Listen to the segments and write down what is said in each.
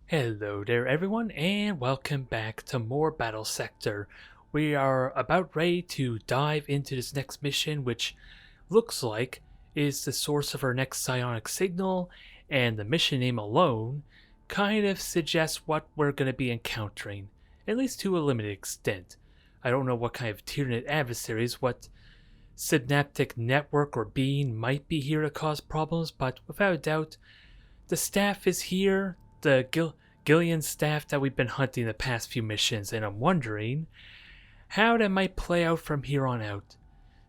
Hello there everyone and welcome back to more Battlesector. We are about ready to dive into this next mission, which looks like is the source of our next psionic signal, and the mission name alone kind of suggests what we're going to be encountering, at least to a limited extent. I don't know what kind of Tyranid adversaries, what synaptic network or being might be here to cause problems, but without a doubt, the staff is here, the Gillian staff that we've been hunting the past few missions, and I'm wondering how that might play out from here on out.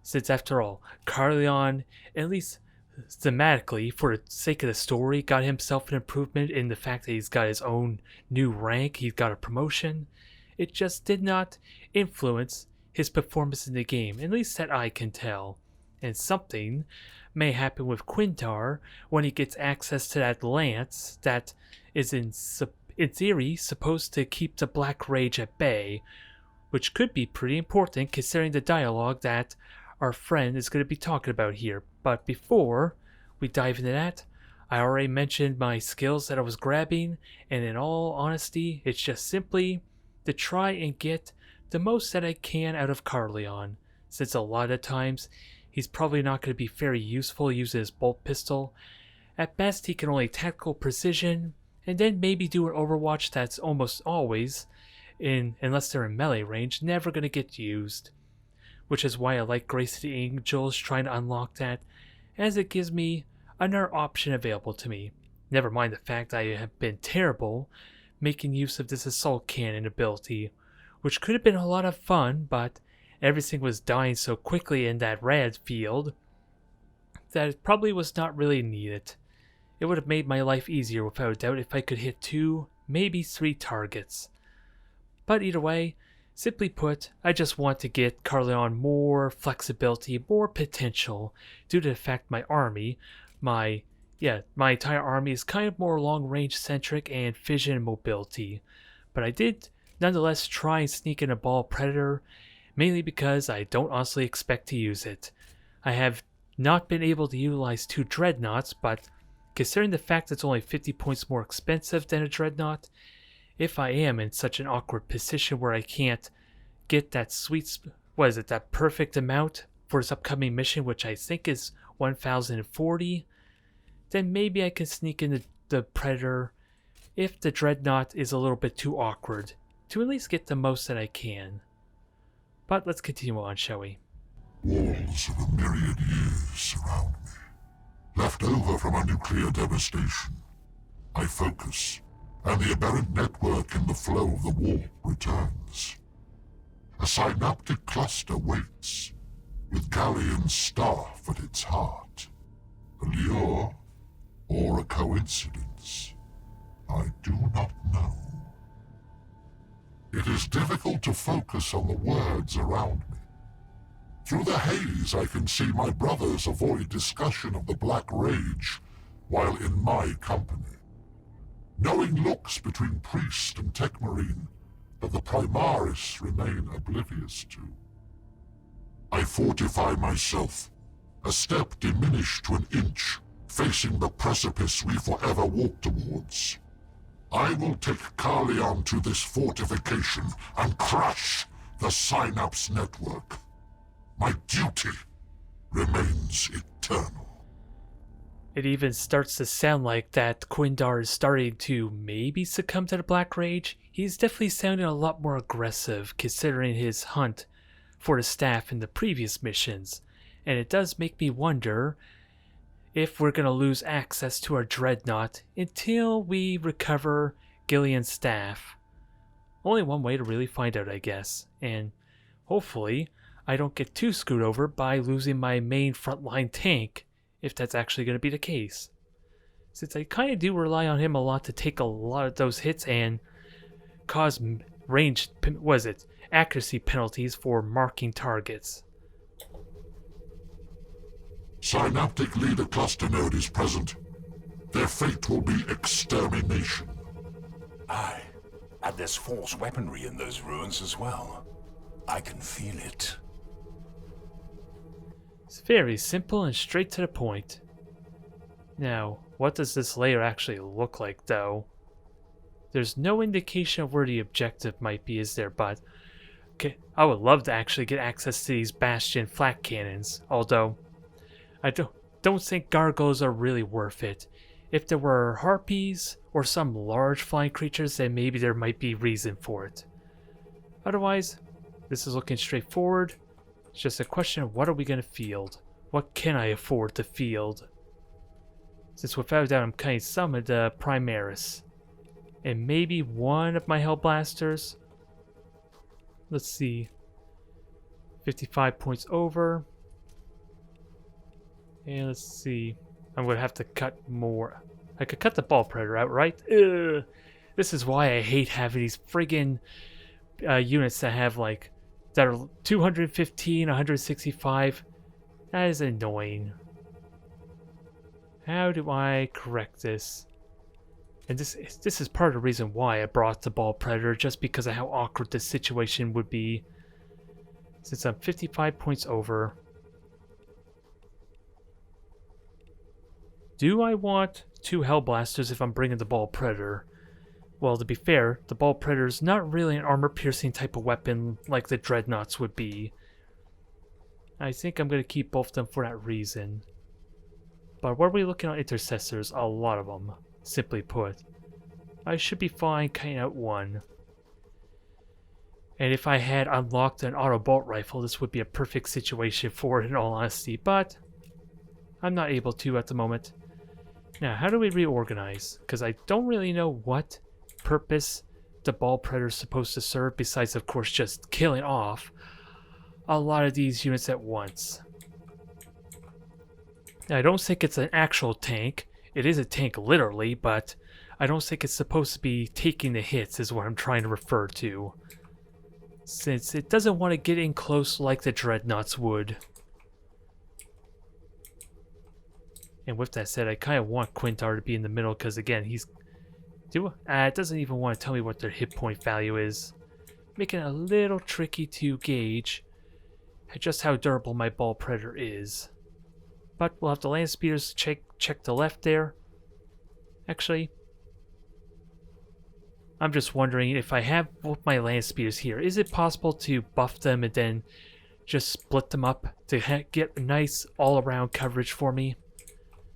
Since after all, Carleon, at least thematically, for the sake of the story, got himself an improvement in the fact that he's got his own new rank, he's got a promotion. It just did not influence his performance in the game, at least that I can tell. And something may happen with Quintar when he gets access to that lance that is in theory supposed to keep the Black Rage at bay, which could be pretty important considering the dialogue that our friend is going to be talking about here. But before we dive into that, I already mentioned my skills that I was grabbing, and in all honesty, it's just simply to try and get the most that I can out of Carleon, since a lot of times he's probably not going to be very useful using his bolt pistol. At best, he can only tactical precision, and then maybe do an overwatch that's almost always, unless they're in melee range, never going to get used. Which is why I like Grace of the Angels trying to unlock that, as it gives me another option available to me. Never mind the fact I have been terrible making use of this assault cannon ability, which could have been a lot of fun, but everything was dying so quickly in that rad field that it probably was not really needed. It would have made my life easier without a doubt if I could hit 2, maybe 3 targets. But either way, simply put, I just want to get Carleon more flexibility, more potential, due to the fact my army, my entire army is kind of more long-range centric and fission and mobility. But I did nonetheless try and sneak in a ball predator, mainly because I don't honestly expect to use it. I have not been able to utilize 2 dreadnoughts, but considering the fact it's only 50 points more expensive than a dreadnought, if I am in such an awkward position where I can't get that that perfect amount for this upcoming mission, which I think is 1040, then maybe I can sneak in the Predator if the Dreadnought is a little bit too awkward, to at least get the most that I can. But let's continue on, shall we? Walls of a myriad years surround me, left over from a nuclear devastation. I focus, and the aberrant network in the flow of the warp returns. A synaptic cluster waits, with Galleon's staff at its heart. A lure, or a coincidence? I do not know. It is difficult to focus on the words around me. Through the haze I can see my brothers avoid discussion of the Black Rage while in my company. Knowing looks between Priest and Techmarine that the Primaris remain oblivious to. I fortify myself, a step diminished to an inch, facing the precipice we forever walk towards. I will take Carleon to this fortification and crush the Synapse network. My duty remains eternal. It even starts to sound like that Quindar is starting to maybe succumb to the Black Rage. He's definitely sounding a lot more aggressive considering his hunt for the staff in the previous missions. And it does make me wonder if we're going to lose access to our Dreadnought until we recover Gillian's staff. Only one way to really find out, I guess. And hopefully I don't get too screwed over by losing my main frontline tank, if that's actually going to be the case. Since I kind of do rely on him a lot to take a lot of those hits and cause accuracy penalties for marking targets. Synaptic Leader Cluster Node is present. Their fate will be extermination. Aye, and there's force weaponry in those ruins as well. I can feel it. It's very simple and straight to the point. Now, what does this layer actually look like, though? There's no indication of where the objective might be, is there? But okay, I would love to actually get access to these Bastion flak cannons, although I don't think gargoyles are really worth it. If there were harpies or some large flying creatures, then maybe there might be reason for it. Otherwise, this is looking straightforward. It's just a question of what are we going to field? What can I afford to field? Since without a doubt I'm cutting some of the Primaris. And maybe one of my Hellblasters. Let's see. 55 points over. And let's see. I'm going to have to cut more. I could cut the Ball Predator out, right? Ugh. This is why I hate having these friggin' units that have like that are 215, 165. That is annoying. How do I correct this? And this is part of the reason why I brought the Ball Predator, just because of how awkward this situation would be. Since I'm 55 points over. Do I want 2 Hellblasters if I'm bringing the Ball Predator? Well, to be fair, the Ball Predator is not really an armor-piercing type of weapon like the Dreadnoughts would be. I think I'm going to keep both of them for that reason. But what are we looking at intercessors? A lot of them, simply put. I should be fine cutting out one. And if I had unlocked an auto bolt rifle, this would be a perfect situation for it in all honesty, but I'm not able to at the moment. Now, how do we reorganize? Because I don't really know what purpose the Ball Predator is supposed to serve, besides of course just killing off a lot of these units at once. Now, I don't think it's an actual tank. It is a tank literally, but I don't think it's supposed to be taking the hits is what I'm trying to refer to. Since it doesn't want to get in close like the Dreadnoughts would. And with that said, I kind of want Quintar to be in the middle because again, it doesn't even want to tell me what their hit point value is. Making it a little tricky to gauge just how durable my Ball Predator is. But we'll have the land speeders check the left there. Actually, I'm just wondering if I have both my land speeders here, is it possible to buff them and then just split them up to get a nice all-around coverage for me?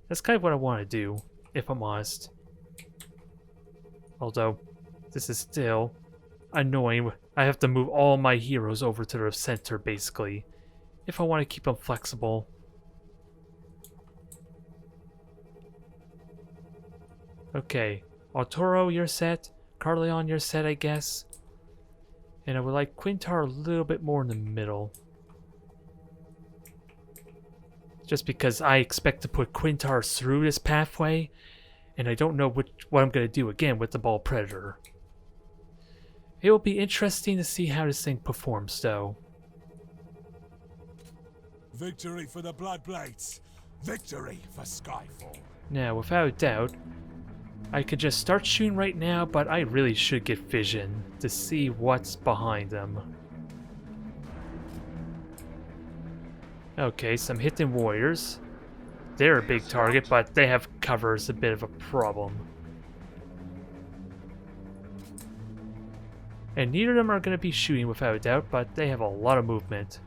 That's kind of what I want to do, if I'm honest. Although, this is still annoying. I have to move all my heroes over to the center, basically, if I want to keep them flexible. Okay, Arturo, you're set. Carleon, you're set, I guess. And I would like Quintar a little bit more in the middle. Just because I expect to put Quintar through this pathway, and I don't know what I'm going to do again with the Ball Predator. It will be interesting to see how this thing performs, though. Victory for the Bloodblades! Victory for Skyfall! Now, without a doubt, I could just start shooting right now, but I really should get vision to see what's behind them. Okay, some Hidden Warriors. They're a big target, but they have cover is a bit of a problem. And neither of them are going to be shooting without a doubt, but they have a lot of movement.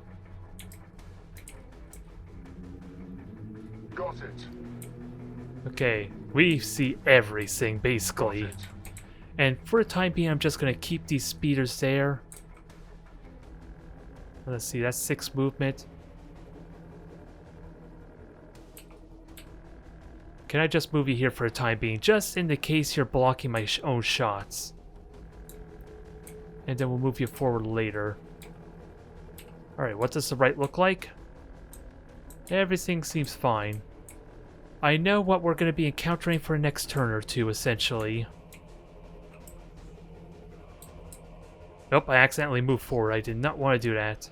Got it. Okay, we see everything basically. And for the time being, I'm just going to keep these speeders there. Let's see, that's 6 movement. Can I just move you here for the time being, just in the case you're blocking my own shots? And then we'll move you forward later. Alright, what does the right look like? Everything seems fine. I know what we're going to be encountering for the next turn or two, essentially. Nope, I accidentally moved forward. I did not want to do that.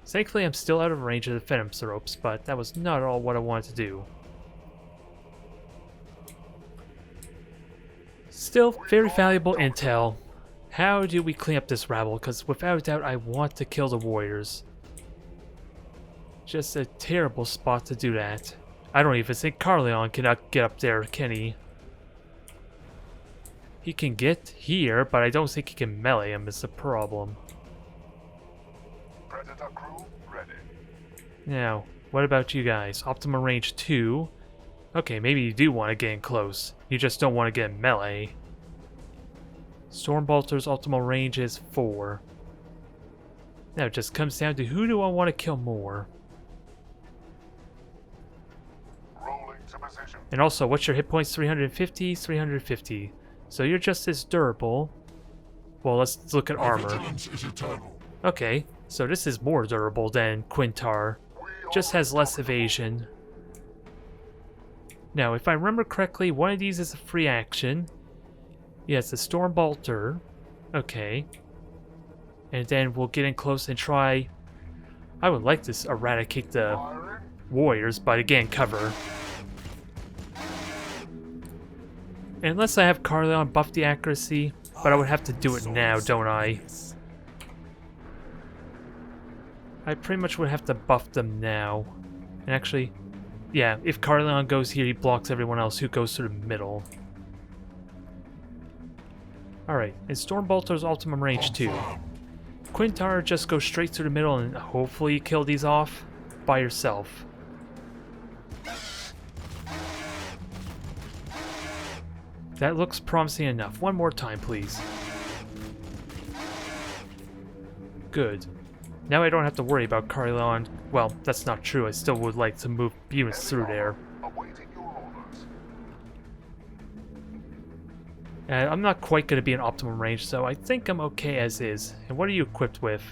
Thankfully, I'm still out of range of the Venom ropes, but that was not at all what I wanted to do. Still, very valuable intel. How do we clean up this rabble? Because without a doubt, I want to kill the warriors. Just a terrible spot to do that. I don't even think Carleon cannot get up there, can he? He can get here, but I don't think he can melee him is the problem. Predator crew ready. Now, what about you guys? Optimum range 2. Okay, maybe you do want to get in close. You just don't want to get in melee. Stormbolter's optimal range is 4. Now it just comes down to who do I want to kill more. Rolling to position. And also, what's your hit points? 350, 350. So you're just as durable. Well, let's look at armor. Vigilance is eternal. Okay, so this is more durable than Quintar. Just has less evasion. Now, if I remember correctly, one of these is a free action. Yeah, it's a Stormbolter. Okay. And then we'll get in close and try... I would like to eradicate the warriors, but again, cover. Unless I have Carleon buff the accuracy, but I would have to do it now, don't I? I pretty much would have to buff them now. And actually, yeah, if Carleon goes here, he blocks everyone else who goes through the middle. Alright, and Stormbolter's ultimate range 2. Quintar, just go straight through the middle and hopefully you kill these off by yourself. That looks promising enough. One more time, please. Good. Now I don't have to worry about Carleon. Well, that's not true. I still would like to move units through there. Awaiting your orders. I'm not quite going to be in optimum range, so I think I'm okay as is. And what are you equipped with?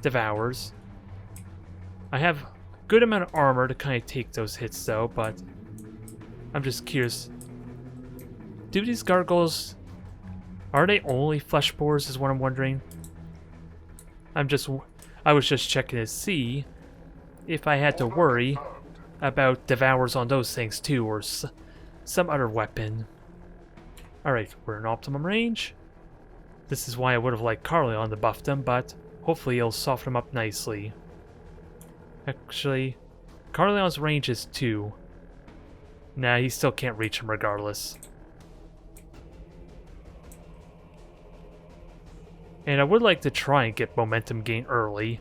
Devours. I have a good amount of armor to kind of take those hits, though, but I'm just curious. Do these gargoyles... Are they only flesh spores is what I'm wondering? I was just checking to see if I had to worry about devours on those things too, or some other weapon. Alright, we're in optimum range. This is why I would have liked Carleon to buff them, but hopefully it'll soften them up nicely. Actually, Carleon's range is 2. Nah, he still can't reach him regardless. And I would like to try and get momentum gain early.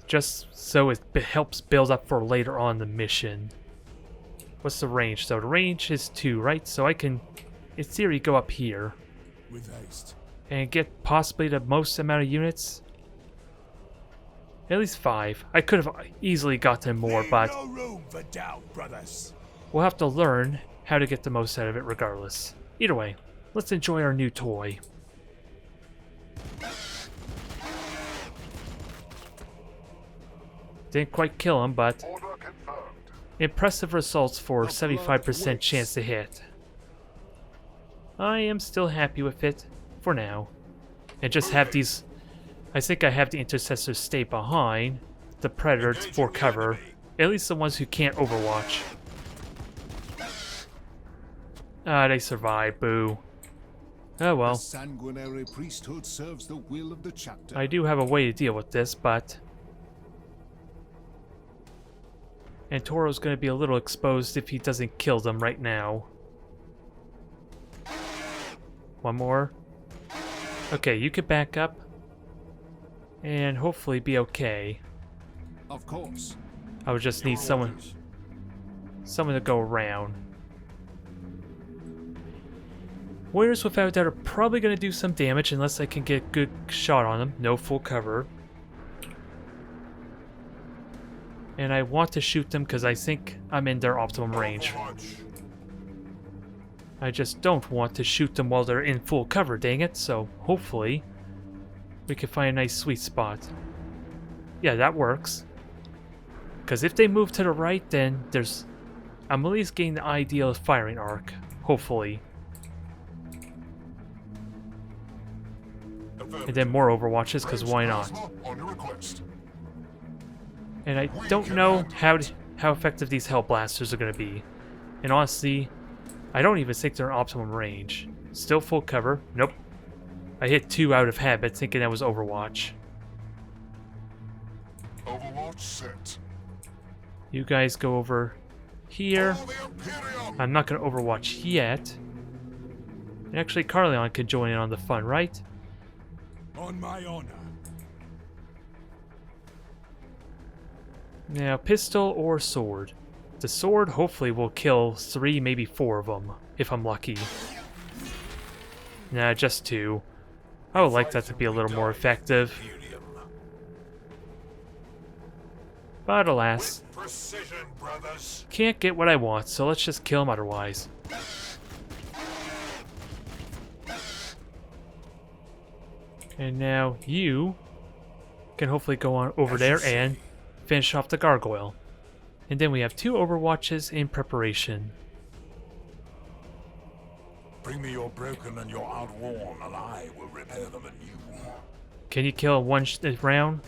Just so it helps build up for later on the mission. What's the range? So the range is 2, right? So I can, in theory, go up here. With haste. And get possibly the most amount of units. At least 5. I could have easily gotten more, Leave but no room for doubt, brothers. we'll have to learn how to get the most out of it regardless. Either way, let's enjoy our new toy. Didn't quite kill him, but Order confirmed. impressive results for 75% chance to hit. I am still happy with it for now. And just have these... I think I have the intercessors stay behind the predators for cover. At least the ones who can't overwatch. Ah, they survived, boo. Oh well. The sanguinary priesthood serves the will of the chapter. I do have a way to deal with this, but... And Toro's going to be a little exposed if he doesn't kill them right now. One more. Okay, you could back up. And hopefully be okay. Of course. I would just need someone to go around. Warriors without doubt are probably going to do some damage unless I can get a good shot on them. No full cover. And I want to shoot them because I think I'm in their optimum range. I just don't want to shoot them while they're in full cover, dang it. So hopefully we can find a nice sweet spot. Yeah, that works. Because if they move to the right, then there's... I'm at least getting the ideal firing arc. Hopefully. And then more overwatches, because why not? On your request. And I don't know how effective these Hell Blasters are going to be. And honestly, I don't even think they're in optimum range. Still full cover. Nope. I hit 2 out of habit thinking that was Overwatch. Overwatch set. You guys go over here. For the Imperium. I'm not going to Overwatch yet. And actually, Carleon can join in on the fun, right? On my honor. Now, pistol or sword? The sword hopefully will kill 3, maybe 4 of them, if I'm lucky. Nah, just 2. I would like that to be a little more effective. But alas, Precision, brothers. can't get what I want, so let's just kill him otherwise. And now you can hopefully go on over there and finish off the gargoyle. And then we have 2 overwatches in preparation. Bring me your broken and your outworn, and I will repair them anew. Can you kill one round?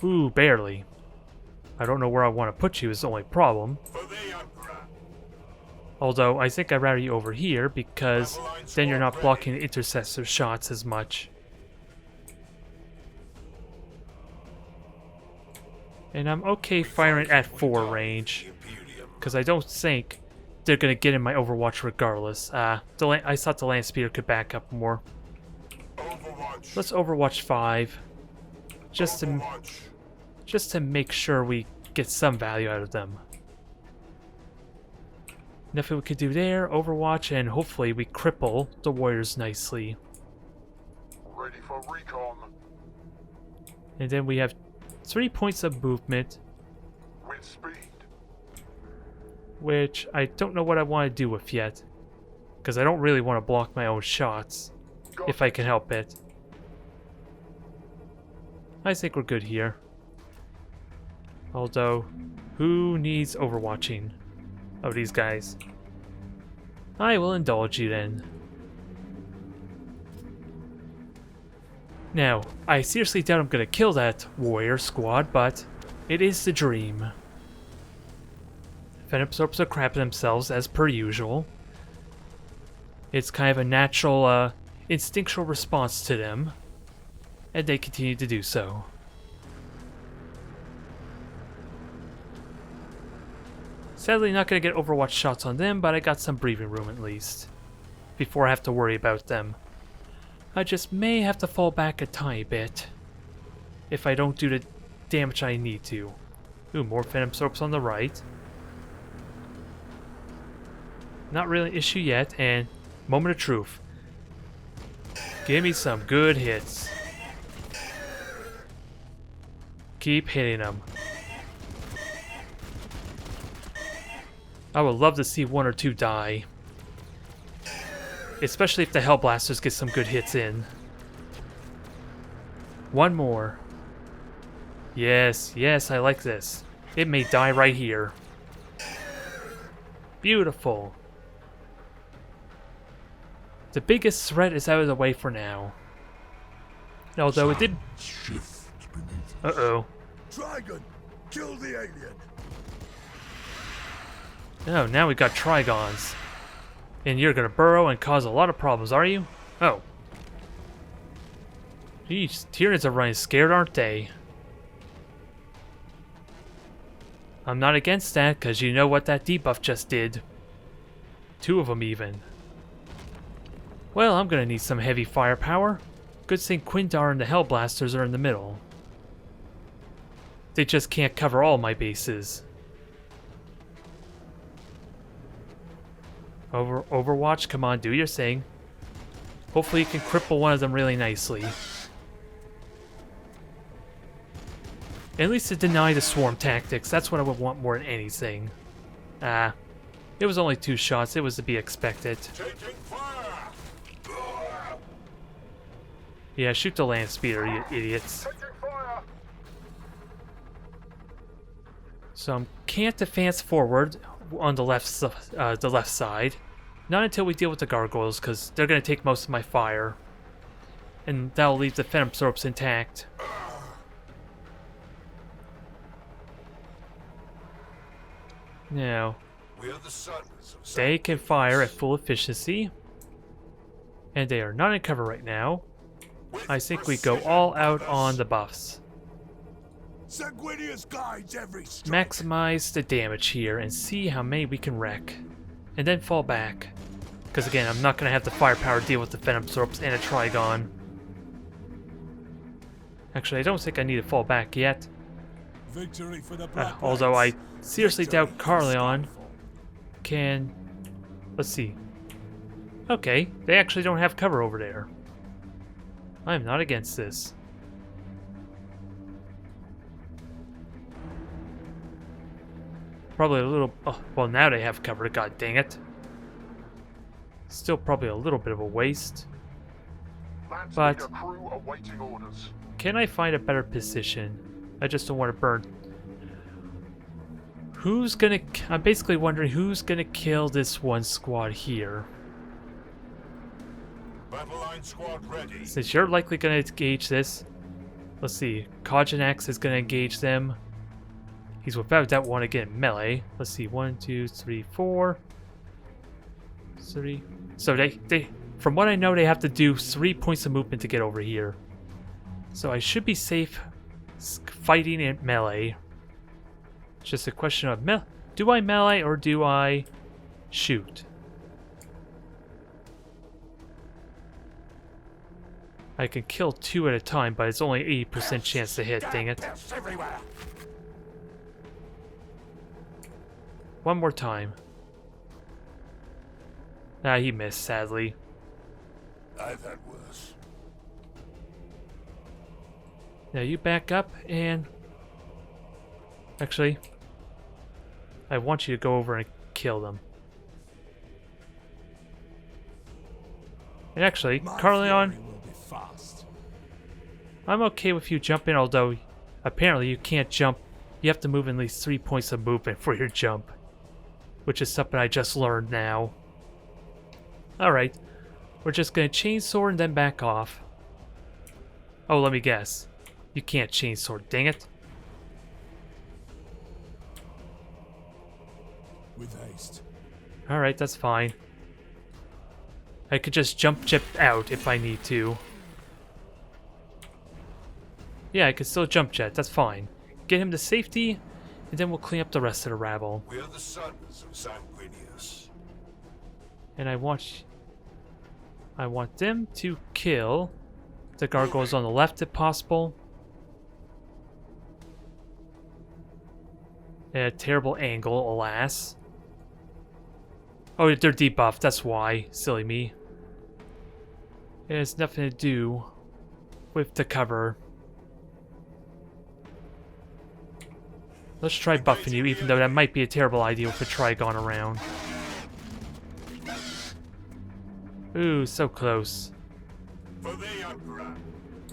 Ooh, barely. I don't know where I want to put you is the only problem. For the Emperor. Although, I think I'd rather you over here because then you're not blocking the intercessor shots as much. And I'm okay firing at 4 range, because I don't think they're going to get in my overwatch regardless. I thought the land speeder could back up more. Overwatch. Let's overwatch 5, just to make sure we get some value out of them. Nothing we could do there. Overwatch, and hopefully we cripple the warriors nicely. Ready for recon. And then we have 3 points of movement, With speed. which I don't know what I want to do with yet, because I don't really want to block my own shots, if I can help it. I think we're good here. Although, who needs overwatching of these guys? I will indulge you then. Now, I seriously doubt I'm going to kill that warrior squad, but it is the dream. Phantomsorps are crapping themselves as per usual. It's kind of a natural, instinctual response to them, and they continue to do so. Sadly, not going to get Overwatch shots on them, but I got some breathing room at least, before I have to worry about them. I just may have to fall back a tiny bit, if I don't do the damage I need to. Ooh, more Phantomsorps on the right. Not really an issue yet, and moment of truth. Give me some good hits. Keep hitting them. I would love to see 1 or 2 die. Especially if the Hellblasters get some good hits in. 1 more. Yes, yes, I like this. It may die right here. Beautiful. The biggest threat is out of the way for now. Although it did... Shift beneath. Uh-oh. Dragon, kill the alien. Oh, now we got Trigons. And you're gonna burrow and cause a lot of problems, are you? Oh. Jeez, Tyranids are running scared, aren't they? I'm not against that, because you know what that debuff just did. 2 of them even. Well, I'm gonna need some heavy firepower. Good thing Quindar and the Hellblasters are in the middle. They just can't cover all my bases. Overwatch, come on, do your thing. Hopefully you can cripple one of them really nicely. At least to deny the swarm tactics, that's what I would want more than anything. It was only 2 shots, it was to be expected. Taking fire. Yeah, shoot the land speeder, you idiots. So can't advance forward on the left side. Not until we deal with the gargoyles, because they're going to take most of my fire. And that'll leave the Phantomsorps intact. Now, We are the sons of they can fire at full efficiency. And they are not in cover right now. I think we go all out on the buffs. Sanguinius guides every stroke. Maximize the damage here and see how many we can wreck. And then fall back. Because again, I'm not going to have the firepower to deal with the Venom Thorps and a Trigon. Actually, I don't think I need to fall back yet. Victory for the Black Although I Blades. seriously Victory doubt for Carleon Skyfall. can... Let's see. Okay, they actually don't have cover over there. I'm not against this. Probably a little... Oh, well, now they have cover, god dang it. Still probably a little bit of a waste. But crew awaiting orders. can I find a better position? I just don't want to burn. Who's gonna... I'm basically wondering who's gonna kill this one squad here. Battle line squad ready. Since you're likely gonna engage this. Let's see. Kogenax is gonna engage them. He's without that one again melee. Let's see. 1, 2, 3, 4. 3. So they from what I know, they have to do 3 points of movement to get over here. So I should be safe fighting in melee. It's just a question of do I melee or do I shoot? I can kill 2 at a time, but it's only 80% chance to hit, dang it. Everywhere. One more time. Ah, he missed, sadly. I've had worse. Now you back up and... Actually, I want you to go over and kill them. And actually, My Carleon, fury will be fast. I'm okay with you jumping, although apparently you can't jump. You have to move at least 3 points of movement for your jump. Which is something I just learned now. Alright. We're just gonna chainsword and then back off. Oh, let me guess. You can't chainsword, dang it. With haste. Alright, that's fine. I could just jump jet out if I need to. Yeah, I could still jump jet, that's fine. Get him to safety, and then we'll clean up the rest of the rabble. We're the sons of Sanguinius. And I want them to kill the gargoyles on the left if possible. At a terrible angle, alas. Oh, they're debuffed, that's why. Silly me. It has nothing to do with the cover. Let's try buffing you, even though that might be a terrible idea with a Trigon around. Ooh, so close. For the Emperor.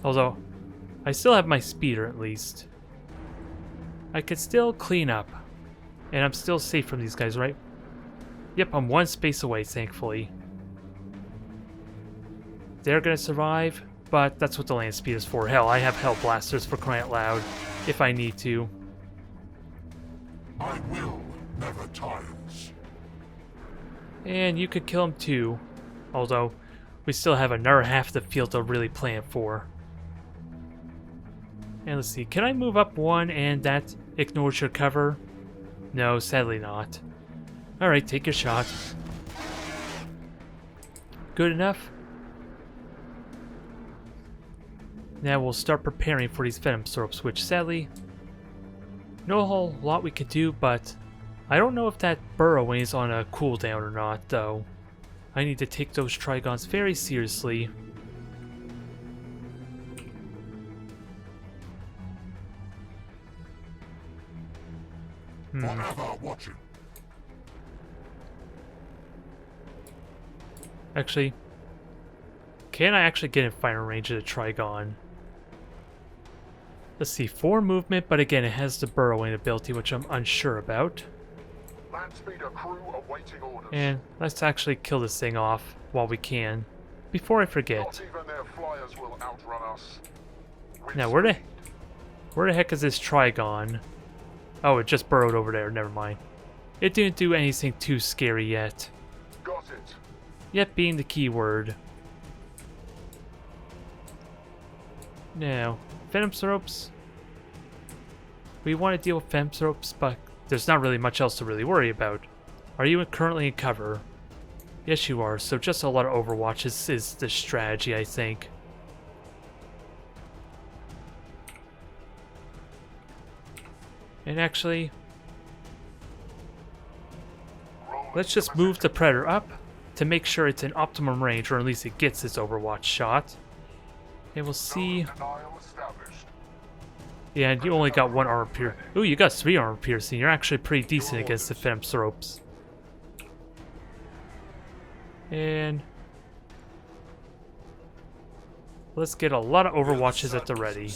Although, I still have my speeder at least. I could still clean up. And I'm still safe from these guys, right? Yep, I'm one space away, thankfully. They're gonna survive, but that's what the land speed is for. Hell, I have hell blasters for crying out loud, if I need to. My will never tires. And you could kill him too. Although, we still have another half of the field to really plan for. And let's see, can I move up one and that ignores your cover? No, sadly not. Alright, take your shot. Good enough? Now we'll start preparing for these Venom Thorps, which sadly, no whole lot we could do, but I don't know if that burrowing is on a cooldown or not, though. I need to take those Trigons very seriously. Forever watching. Actually, can I actually get in firing range of the Trigon? Let's see, 4 movement, but again, it has the burrowing ability, which I'm unsure about. Landspeeder crew awaiting orders. And let's actually kill this thing off while we can, before I forget. Not even their flyers will outrun us. Now, where the heck is this Trigon? Oh, it just burrowed over there, never mind. It didn't do anything too scary yet. Got it. Yet being the key word. Now, Venom Thorps. We want to deal with Venom Thorps, but there's not really much else to really worry about. Are you currently in cover? Yes, you are. So just a lot of Overwatch is the strategy, I think. And actually, let's just move the Predator up to make sure it's in optimum range, or at least it gets its Overwatch shot. And we'll see. Yeah, and you only got 1 armor piercing. Ooh, you got 3 armor piercing. You're actually pretty decent against the Phantom And let's get a lot of Overwatches at the ready.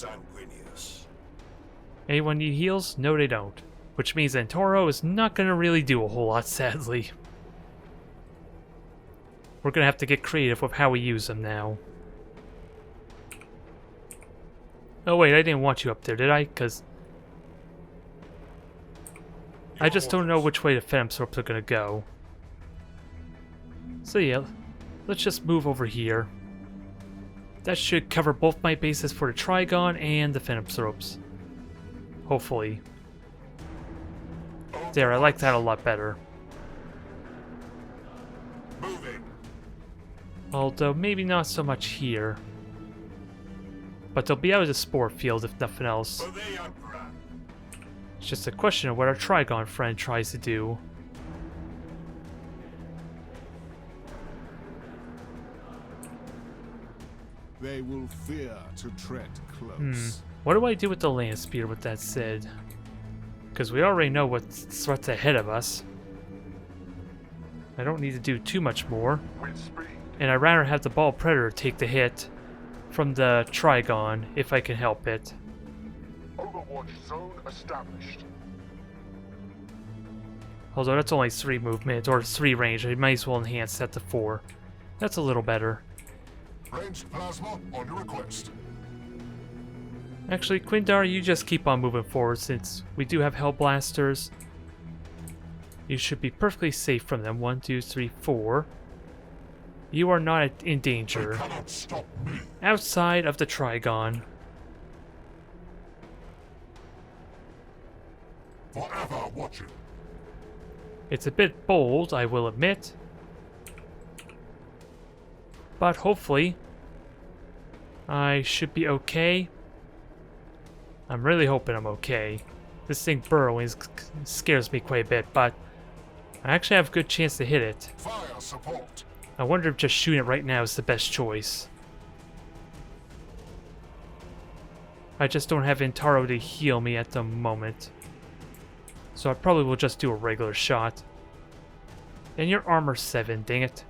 Anyone need heals? No, they don't. Which means Antoro is not going to really do a whole lot, sadly. We're going to have to get creative with how we use them now. Oh wait, I didn't want you up there, did I? Because I just don't know which way the Phantom are going to go. So yeah, let's just move over here. That should cover both my bases for the Trigon and the Phantom. Hopefully. There, I like that a lot better. Although, maybe not so much here. But they'll be out of the spore field if nothing else. It's just a question of what our Trigon friend tries to do. They will fear to tread close. What do I do with the land speeder with that said? Because we already know what threats ahead of us. I don't need to do too much more. And I'd rather have the Ball Predator take the hit from the Trigon if I can help it. Overwatch zone established. Although that's only 3 movement, or 3 range, I might as well enhance that to 4. That's a little better. Ranged plasma on your request. Actually, Quindar, you just keep on moving forward since we do have Hellblasters. You should be perfectly safe from them. 1, 2, 3, 4. You are not in danger. They cannot stop me. Outside of the Trigon. Forever watching. It's a bit bold, I will admit. But hopefully, I should be okay. I'm really hoping I'm okay. This thing burrowing scares me quite a bit, but I actually have a good chance to hit it. Fire support. I wonder if just shooting it right now is the best choice. I just don't have Intaro to heal me at the moment. So I probably will just do a regular shot. And your armor 7, dang it.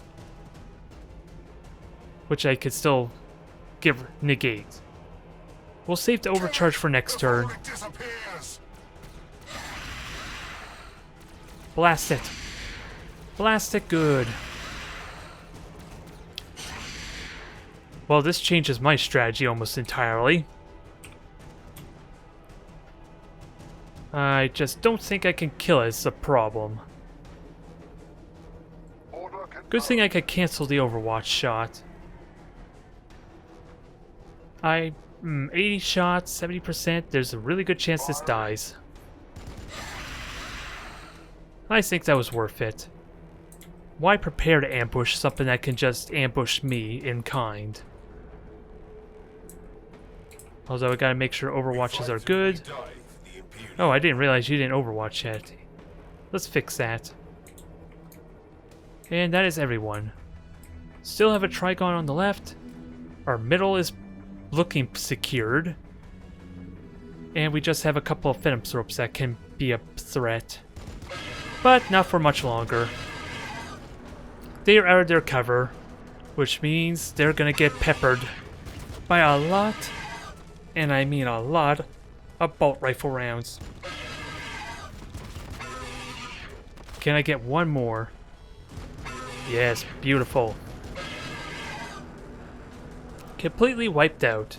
Which I could still negate. We'll save the overcharge for next turn. It disappears. Blast it. Blast it good. Well, this changes my strategy almost entirely. I just don't think I can kill it, it's the problem. Good thing I could cancel the Overwatch shot. 80 shots, 70%, there's a really good chance this dies. I think that was worth it. Why prepare to ambush something that can just ambush me in kind? Although I gotta make sure Overwatches are good. Oh, I didn't realize you didn't Overwatch yet. Let's fix that. And that is everyone. Still have a Trigon on the left. Our middle is looking secured. And we just have a couple of Phantom Thropes that can be a threat. But not for much longer. They are out of their cover, which means they're gonna get peppered by a lot, and I mean a lot, of bolt rifle rounds. Can I get one more? Yes, beautiful. Completely wiped out.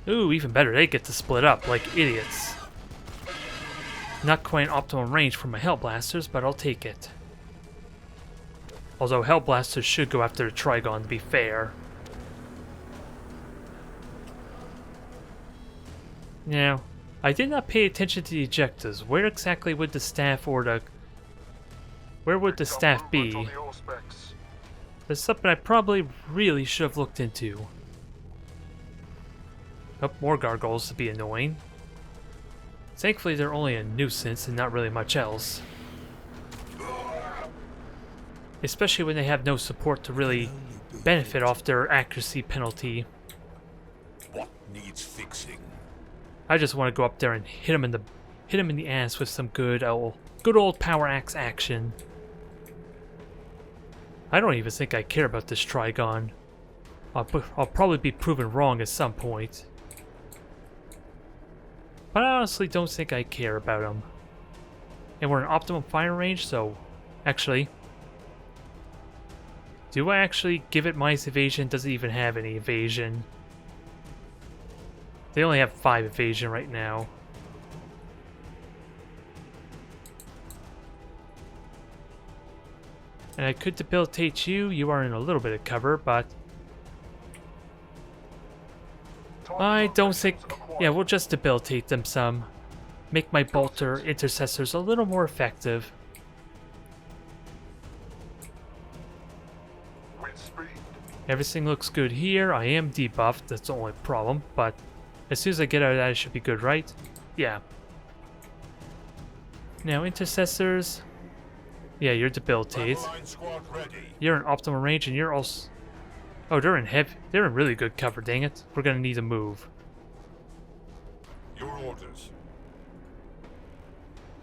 Ooh, even better, they get to split up like idiots. Not quite an optimal range for my Hellblasters, but I'll take it. Although Hellblasters should go after the Trigon, to be fair. Now, I did not pay attention to the ejectors. Where exactly would the staff or the Where would the staff be? There's something I probably really should have looked into. Oh, more gargoyles to be annoying. Thankfully, they're only a nuisance and not really much else. Especially when they have no support to really benefit off their accuracy penalty. What needs fixing? I just want to go up there and hit him in the ass with some good old power axe action. I don't even think I care about this Trigon. I'll probably be proven wrong at some point. But I honestly don't think I care about him. And we're in optimum fire range, so actually, do I actually give it minus evasion? Does it even have any evasion? They only have 5 evasion right now. And I could debilitate you. You are in a little bit of cover, but I don't think... Yeah, we'll just debilitate them some. Make my bolter intercessors a little more effective. Everything looks good here. I am debuffed. That's the only problem, but as soon as I get out of that, it should be good, right? Yeah. Now, intercessors... Yeah, you're debilitated. You're in optimal range, and you're also... Oh, they're in really good cover, dang it. We're gonna need to move. Your orders.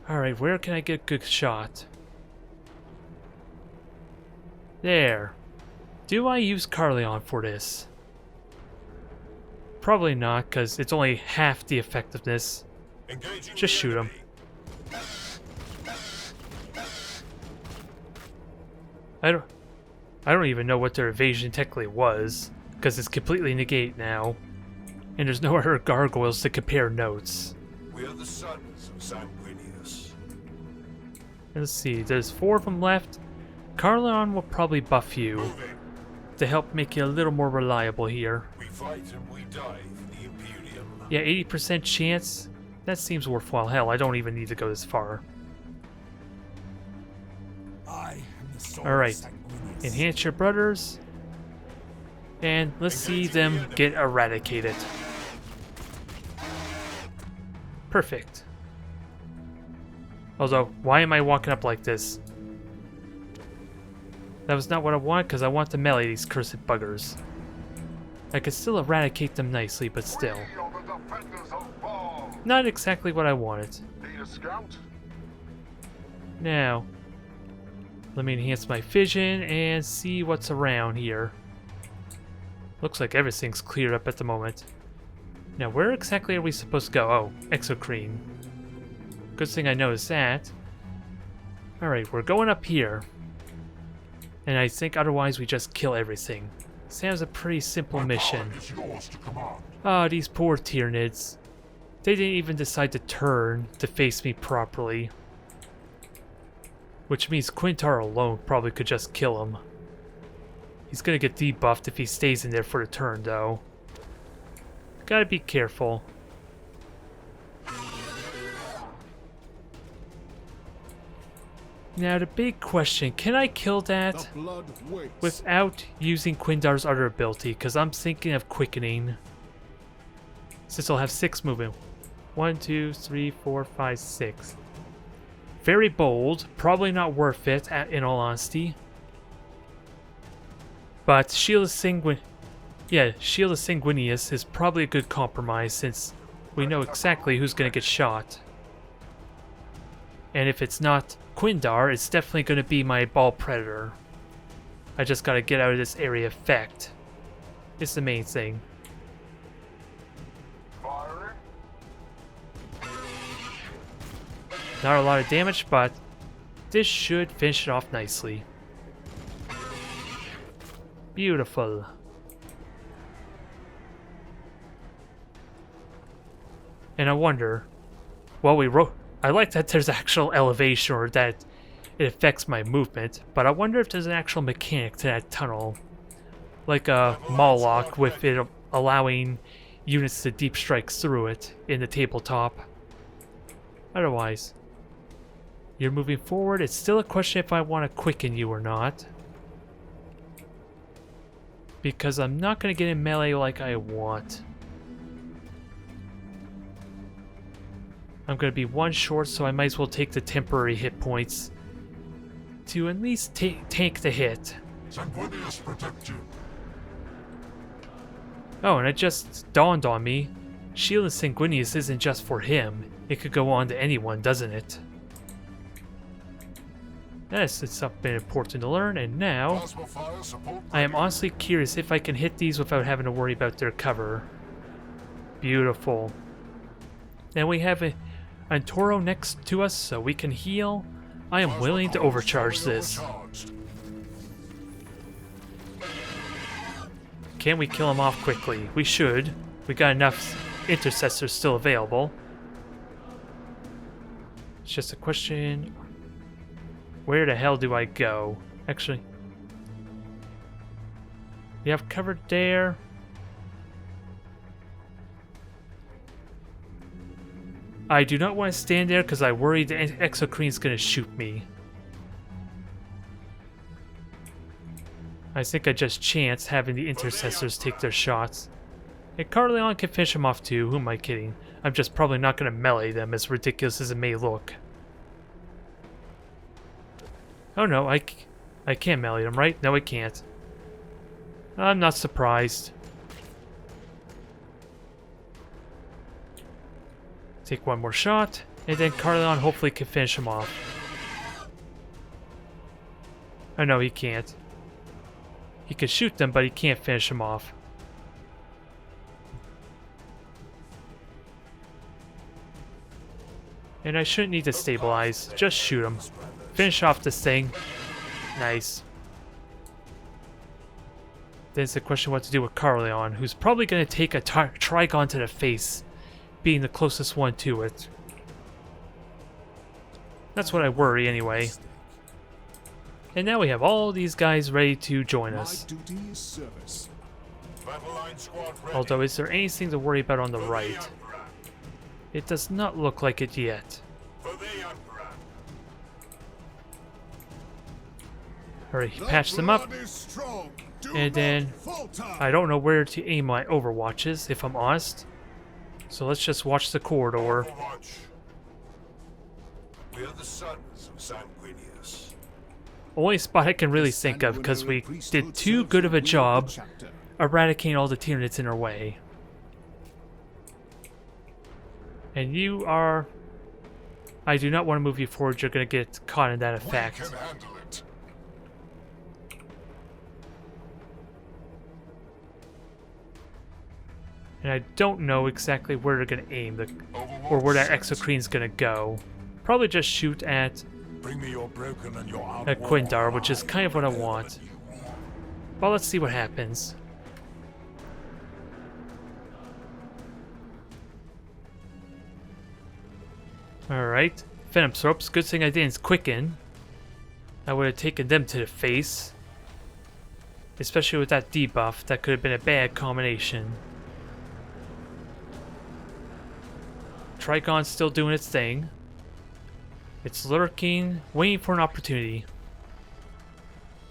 Alright, where can I get a good shot? There. Do I use Carleon for this? Probably not, because it's only half the effectiveness. Just shoot him. I don't even know what their evasion technically was, because it's completely negate now. And there's no other gargoyles to compare notes. We are the sons of Sanguinius. Let's see, there's 4 of them left. Carleon will probably buff you to help make you a little more reliable here. We fight and we die for the Imperium. Yeah, 80% chance. That seems worthwhile. Hell, I don't even need to go this far. Alright, enhance your brothers. And let's see them get eradicated. Perfect. Although, why am I walking up like this? That was not what I want, because I want to melee these cursed buggers. I could still eradicate them nicely, but still. Not exactly what I wanted. Now, let me enhance my vision and see what's around here. Looks like everything's cleared up at the moment. Now, where exactly are we supposed to go? Oh, Exocrine. Good thing I noticed that. Alright, we're going up here. And I think otherwise we just kill everything. Sounds a pretty simple mission. Ah, these poor Tyranids. They didn't even decide to turn to face me properly. Which means Quintar alone probably could just kill him. He's gonna get debuffed if he stays in there for the turn, though. Gotta be careful. Now the big question, can I kill that without using Quindar's other ability? Because I'm thinking of quickening. Since I'll have 6 movement. 1, 2, 3, 4, 5, 6. Very bold, probably not worth it in all honesty. But Shield of Sanguinius is probably a good compromise since we know exactly who's gonna get shot. And if it's not Quindar, it's definitely going to be my Ball Predator. I just got to get out of this area effect. It's the main thing. Not a lot of damage, but this should finish it off nicely. Beautiful. And I wonder, I like that there's actual elevation or that it affects my movement, but I wonder if there's an actual mechanic to that tunnel. Like a Moloch with it allowing units to deep strike through it in the tabletop. Otherwise, You're moving forward. It's still a question if I want to quicken you or not. Because I'm not going to get in melee like I want. I'm going to be one short, so I might as well take the temporary hit points to at least tank the hit. Sanguinius protect you. Oh, and it just dawned on me. Shield of Sanguinius isn't just for him. It could go on to anyone, doesn't it? Yes, it's been important to learn, and now Plasma fire support I am honestly curious if I can hit these without having to worry about their cover. Beautiful. Then we have a Toro next to us, so we can heal. I am willing to overcharge this. Can we kill him off quickly? We should. We got enough intercessors still available. It's just a question... Where the hell do I go? Actually... We have covered there. I do not want to stand there because I worry the Exocrine's going to shoot me. I think I just chance having the intercessors take their shots. And Carleon can finish him off too, who am I kidding? I'm just probably not going to melee them, as ridiculous as it may look. Oh no, I can't melee them, right? No, I can't. I'm not surprised. Take one more shot, and then Carleon hopefully can finish him off. Oh no, he can't. He can shoot them, but he can't finish them off. And I shouldn't need to stabilize, just shoot him. Finish off this thing. Nice. Then it's the question what to do with Carleon, who's probably going to take a Trigon to the face, being the closest one to it. That's what I worry anyway. And now we have all these guys ready to join us. My duty is service. Battle line squad ready. Although, is there anything to worry about on the For the right? Emperor. It does not look like it yet. For the Emperor. Alright, patch them up. blood is strong. Do And not then falter. I don't know where to aim my overwatches, if I'm honest. So let's just watch the corridor. Overwatch. We are the sons of Sanguinius. Only spot I can really think of because we did too good of a job eradicating all the Tyranids in our way. And you are... I do not want to move you forward, you're going to get caught in that We effect. can handle it. And I don't know exactly where they're going to aim, or where that Exocrine's going to go. Probably just shoot at Bring me your broken and your a Quindar, which is kind of what I want. Well, let's see what happens. Alright. Venom Throps. Good thing I didn't quicken. I would have taken them to the face. Especially with that debuff. That could have been a bad combination. Trigon's still doing its thing. It's lurking, waiting for an opportunity.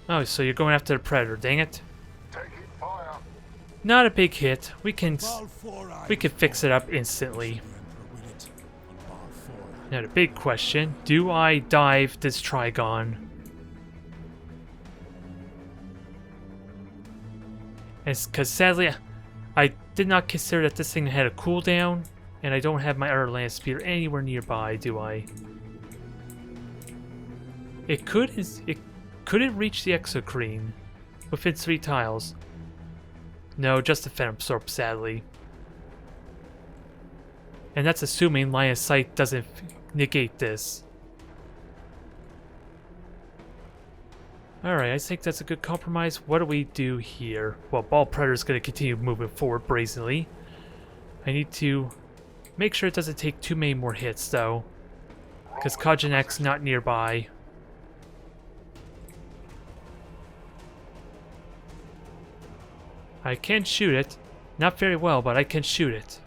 Oh, so you're going after the Predator, dang it. Taking fire. Not a big hit. We can fix it up instantly. Now the big question, do I dive this Trigon? Because sadly, I did not consider that this thing had a cooldown, and I don't have my other land speeder anywhere nearby, do I? Could it reach the Exocrine within 3 tiles? No, just the Venom Absorb, sadly. And that's assuming line of sight doesn't negate this. Alright, I think that's a good compromise. What do we do here? Well, Ball Predator's going to continue moving forward brazenly. I need to make sure it doesn't take too many more hits, though. Because Kajanak's not nearby. I can shoot it. Not very well, but I can shoot it.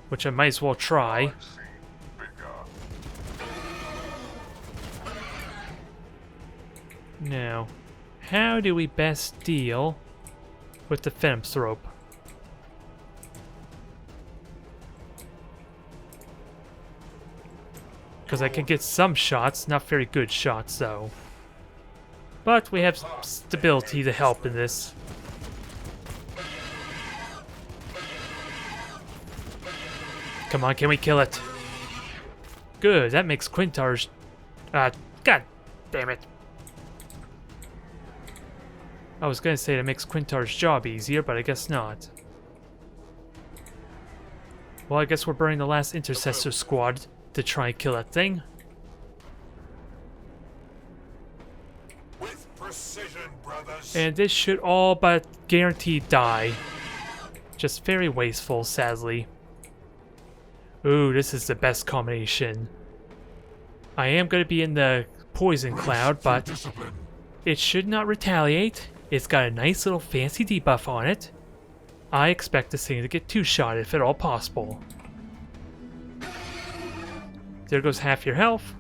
Which I might as well try. Now, how do we best deal with the Fenimthrope? Because I can get some shots, not very good shots though. But we have stability to help in this. Come on, can we kill it? Good, that makes Quintar's... God damn it. I was gonna say that makes Quintar's job easier, but I guess not. Well, I guess we're burning the last Intercessor squad to try and kill that thing. With precision, brothers. And this should all but guaranteed die. Just very wasteful, sadly. Ooh, this is the best combination. I am going to be in the poison cloud, but it should not retaliate. It's got a nice little fancy debuff on it. I expect this thing to get 2-shot if at all possible. There goes half your health.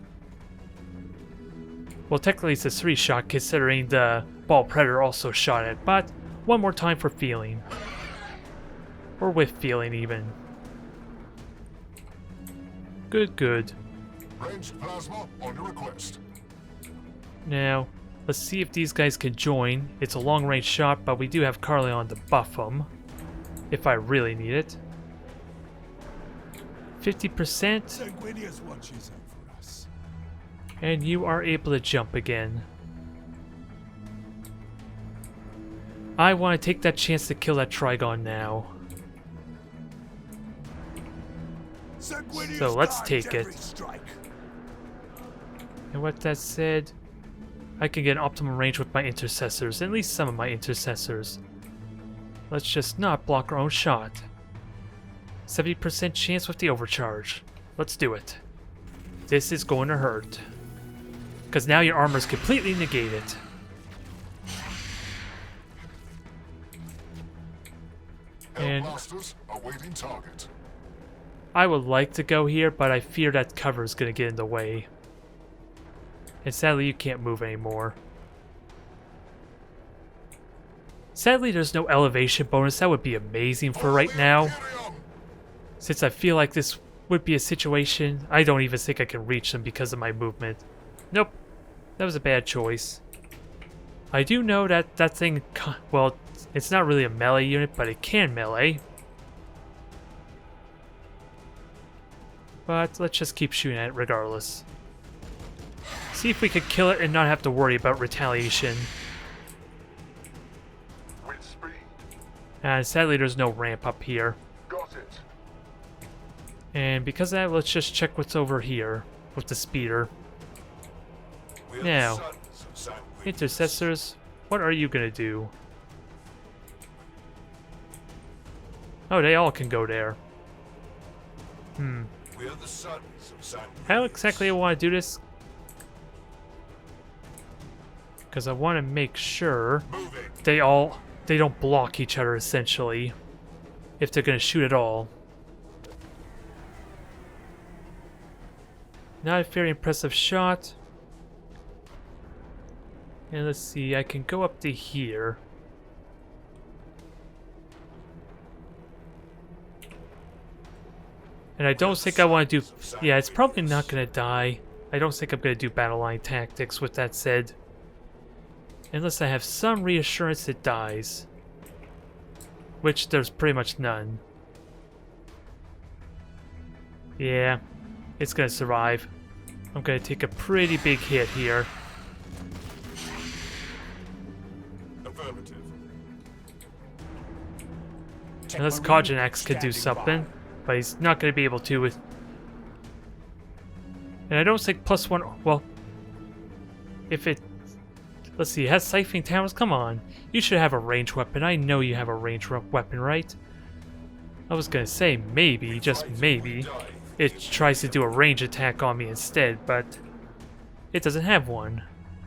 Well, technically it's a 3-shot considering the Ball Predator also shot it, but one more time for feeling. Or with feeling even. Good, good. Ranged plasma on your request. Now, let's see if these guys can join. It's a long-range shot, but we do have Carleon to buff them. If I really need it. 50%. Sanguinius watches out for us. And you are able to jump again. I want to take that chance to kill that Trigon now. Sanguinius So let's guides take it. every strike. And with that said, I can get optimal range with my intercessors, at least some of my intercessors. Let's just not block our own shot. 70% chance with the overcharge. Let's do it. This is going to hurt. Because now your armor is completely negated. And Hellblasters awaiting target. I would like to go here, but I fear that cover is going to get in the way. And sadly, you can't move anymore. Sadly, there's no elevation bonus. That would be amazing for right now. Since I feel like this would be a situation, I don't even think I can reach them because of my movement. Nope. That was a bad choice. I do know that that thing, well, it's not really a melee unit, but it can melee. But let's just keep shooting at it regardless. See if we could kill it and not have to worry about retaliation. With speed. And sadly, there's no ramp up here. Got it. And because of that, let's just check what's over here with the speeder. We're the Now, sons of Sanguinius. intercessors, what are you gonna do? Oh, they all can go there. We're the sons of Sanguinius. How exactly I want to do this? Because I want to make sure Moving. they don't block each other essentially. If they're gonna shoot at all. Not a very impressive shot. And let's see, I can go up to here. And I don't think I want to do... Yeah, it's probably not going to die. I don't think I'm going to do battle line tactics with that said. Unless I have some reassurance it dies. Which there's pretty much none. Yeah, it's going to survive. I'm going to take a pretty big hit here. Affirmative. Unless Kogenax could do something. But he's not going to be able to with... And I don't think +1... Well... If it... Let's see, it has Siphoning Towers? Come on. You should have a ranged weapon. I know you have a ranged weapon, right? I was going to say maybe, just maybe, it tries to do a range attack on me instead, but... It doesn't have one.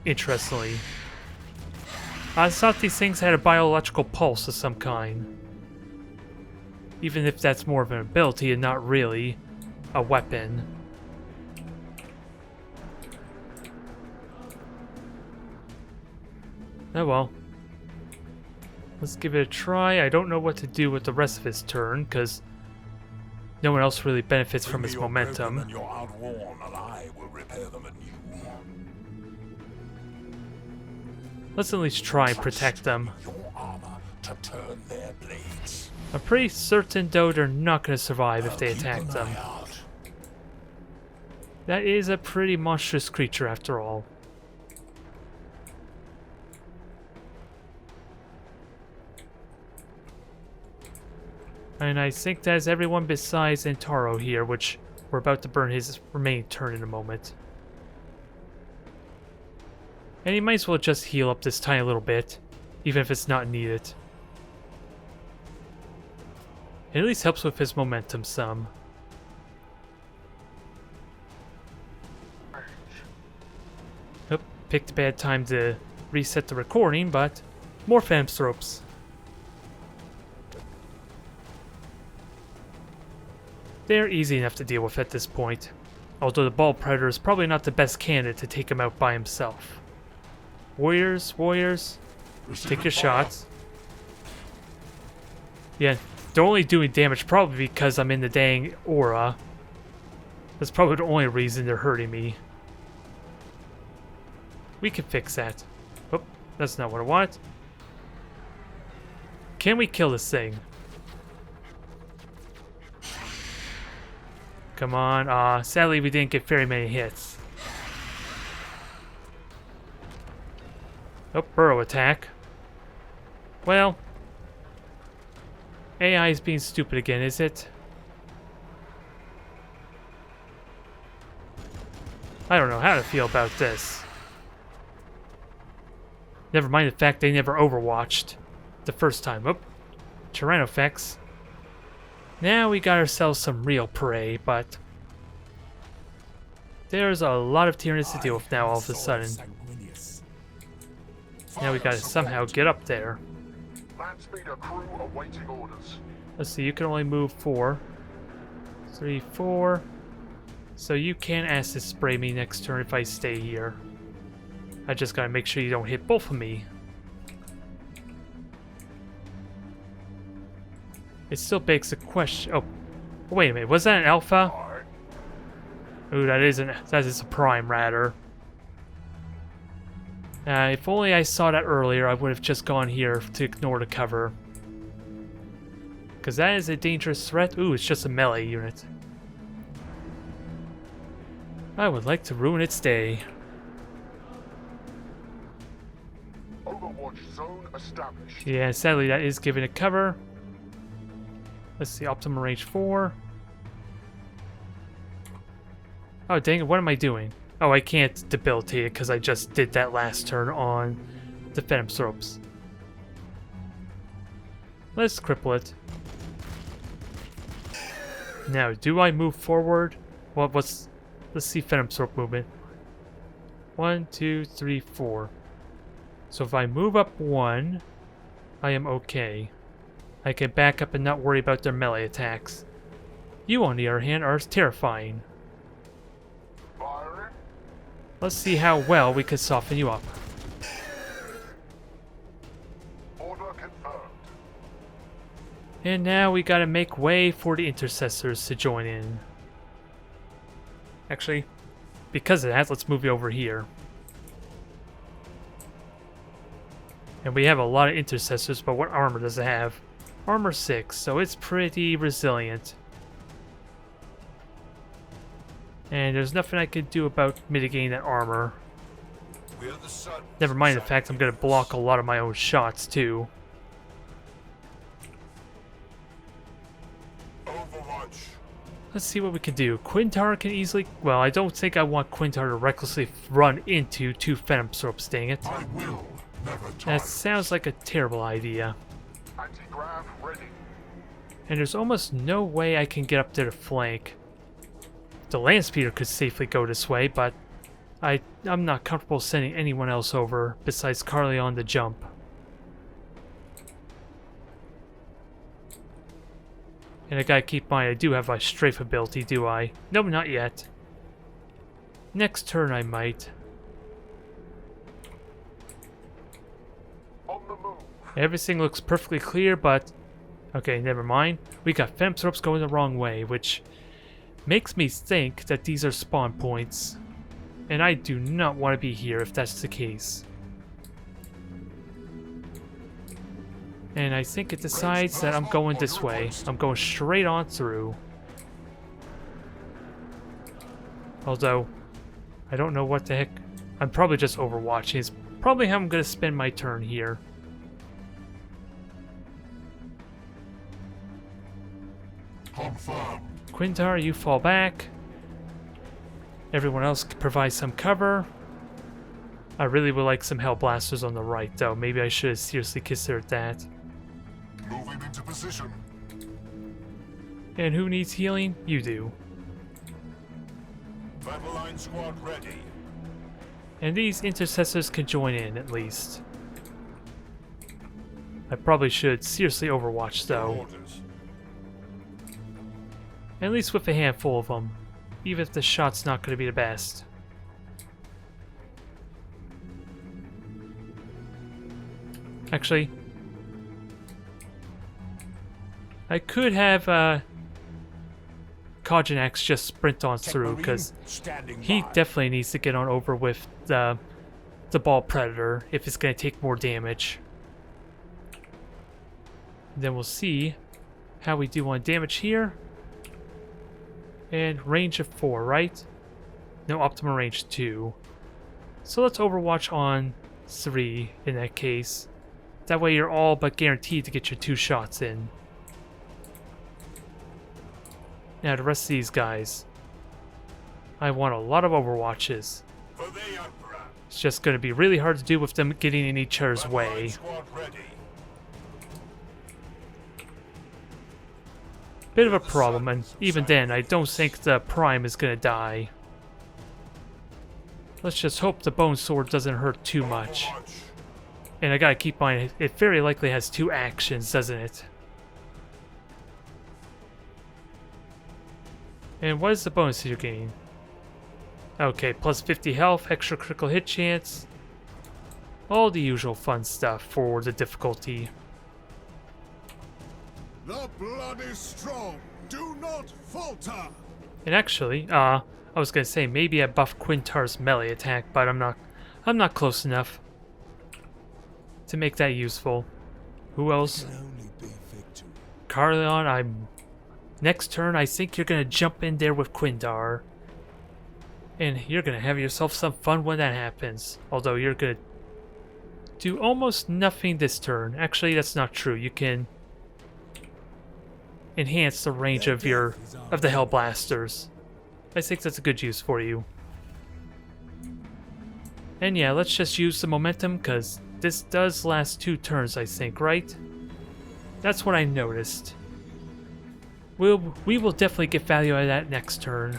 Interestingly. I thought these things had a biological pulse of some kind. Even if that's more of an ability and not really a weapon. Oh well. Let's give it a try. I don't know what to do with the rest of his turn, because no one else really benefits from his momentum. And you're outworn, and I will repair them anew. Let's at least try and protect them. Your armor to turn their blades. I'm pretty certain, though, they're not going to survive if they Keep attack an them. eye out. That is a pretty monstrous creature, after all. And I think that's everyone besides Antaro here, which we're about to burn his remaining turn in a moment. And he might as well just heal up this tiny little bit, even if it's not needed. It at least helps with his momentum some. Oop, picked a bad time to reset the recording, but more Phantomthropes. They're easy enough to deal with at this point, although the Ball Predator is probably not the best candidate to take him out by himself. Warriors, take your shots. Yeah, they're only doing damage probably because I'm in the dang aura. That's probably the only reason they're hurting me. We can fix that. Oh, that's not what I want. Can we kill this thing? Come on. Sadly we didn't get very many hits. Oh, burrow attack. Well, AI is being stupid again, is it? I don't know how to feel about this. Never mind the fact they never overwatched the first time. Oh, Tyrannofax. Now we got ourselves some real prey, but there's a lot of Tyranids to deal with now all of a sudden. Now we gotta somehow get up there. Let's see, you can only move 4. 3, 4. So you can acid spray me next turn if I stay here. I just gotta make sure you don't hit both of me. It still begs the question. Oh, wait a minute. Was that an alpha? Ooh, that is a prime rather. If only I saw that earlier, I would have just gone here to ignore the cover. Because that is a dangerous threat. Ooh, it's just a melee unit. I would like to ruin its day. Overwatch zone established. Yeah, sadly that is giving it cover. Let's see, optimal range 4. Oh, dang it, what am I doing? Oh, I can't debilitate it because I just did that last turn on the Phantomthropes. Let's cripple it. Now, do I move forward? Well, let's see Phantomthrope movement. 1, 2, 3, 4. So if I move up 1, I am okay. I can back up and not worry about their melee attacks. You, on the other hand, are terrifying. Let's see how well we could soften you up. Order confirmed. And now we gotta make way for the intercessors to join in. Actually, because of that, let's move you over here. And we have a lot of intercessors, but what armor does it have? Armor 6, so it's pretty resilient. And there's nothing I can do about mitigating that armor. Never mind the fact I'm going to block a lot of my own shots, too. Overwatch. Let's see what we can do. Quintar can easily... Well, I don't think I want Quintar to recklessly run into 2 Phantomthropes, dang it. I will never That tire. sounds like a terrible idea. Anti-grav ready. And there's almost no way I can get up there to flank. The land speeder could safely go this way, but I'm not comfortable sending anyone else over besides Carly on the jump. And I gotta keep in mind, I do have a strafe ability, do I? No, not yet. Next turn I might. Everything looks perfectly clear, but... Okay, never mind. We got Femthorpes going the wrong way, which makes me think that these are spawn points. And I do not want to be here if that's the case. And I think it decides that I'm going this way. I'm going straight on through. Although, I don't know what the heck. I'm probably just overwatching. It's probably how I'm going to spend my turn here. Confirmed. Quintar, you fall back. Everyone else can provide some cover. I really would like some Hellblasters on the right, though. Maybe I should have seriously considered that. Moving into position. And who needs healing? You do. Battle line squad ready. And these intercessors can join in, at least. I probably should seriously overwatch, though. Orders. At least with a handful of them. Even if the shot's not going to be the best. Actually, I could have Kojanax just sprint on through, because he definitely needs to get on over with the Ball Predator if it's going to take more damage. Then we'll see how we do on damage here. And range of 4, right? No, optimal range 2. So let's overwatch on 3 in that case. That way you're all but guaranteed to get your 2 shots in. Now the rest of these guys. I want a lot of overwatches. For the Emperor. It's just going to be really hard to do with them getting in each other's Battle line way. squad ready. Bit of a problem, and even then, I don't think the Prime is going to die. Let's just hope the Bone Sword doesn't hurt too much. Overwatch. And I gotta keep in mind, it very likely has 2 actions, doesn't it? And what is the bonus you're getting? Okay, plus 50 health, extra critical hit chance. All the usual fun stuff for the difficulty. The blood is strong. Do not falter. And actually, I was gonna say maybe I buff Quintar's melee attack, but I'm not close enough to make that useful. Who else? Can only be victory. Carleon, next turn I think you're gonna jump in there with Quintar. And you're gonna have yourself some fun when that happens. Although you're gonna do almost nothing this turn. Actually, that's not true. You can enhance the range of the Hellblasters. I think that's a good use for you. And yeah, let's just use the momentum, because this does last 2 turns, I think, right? That's what I noticed. We will definitely get value out of that next turn.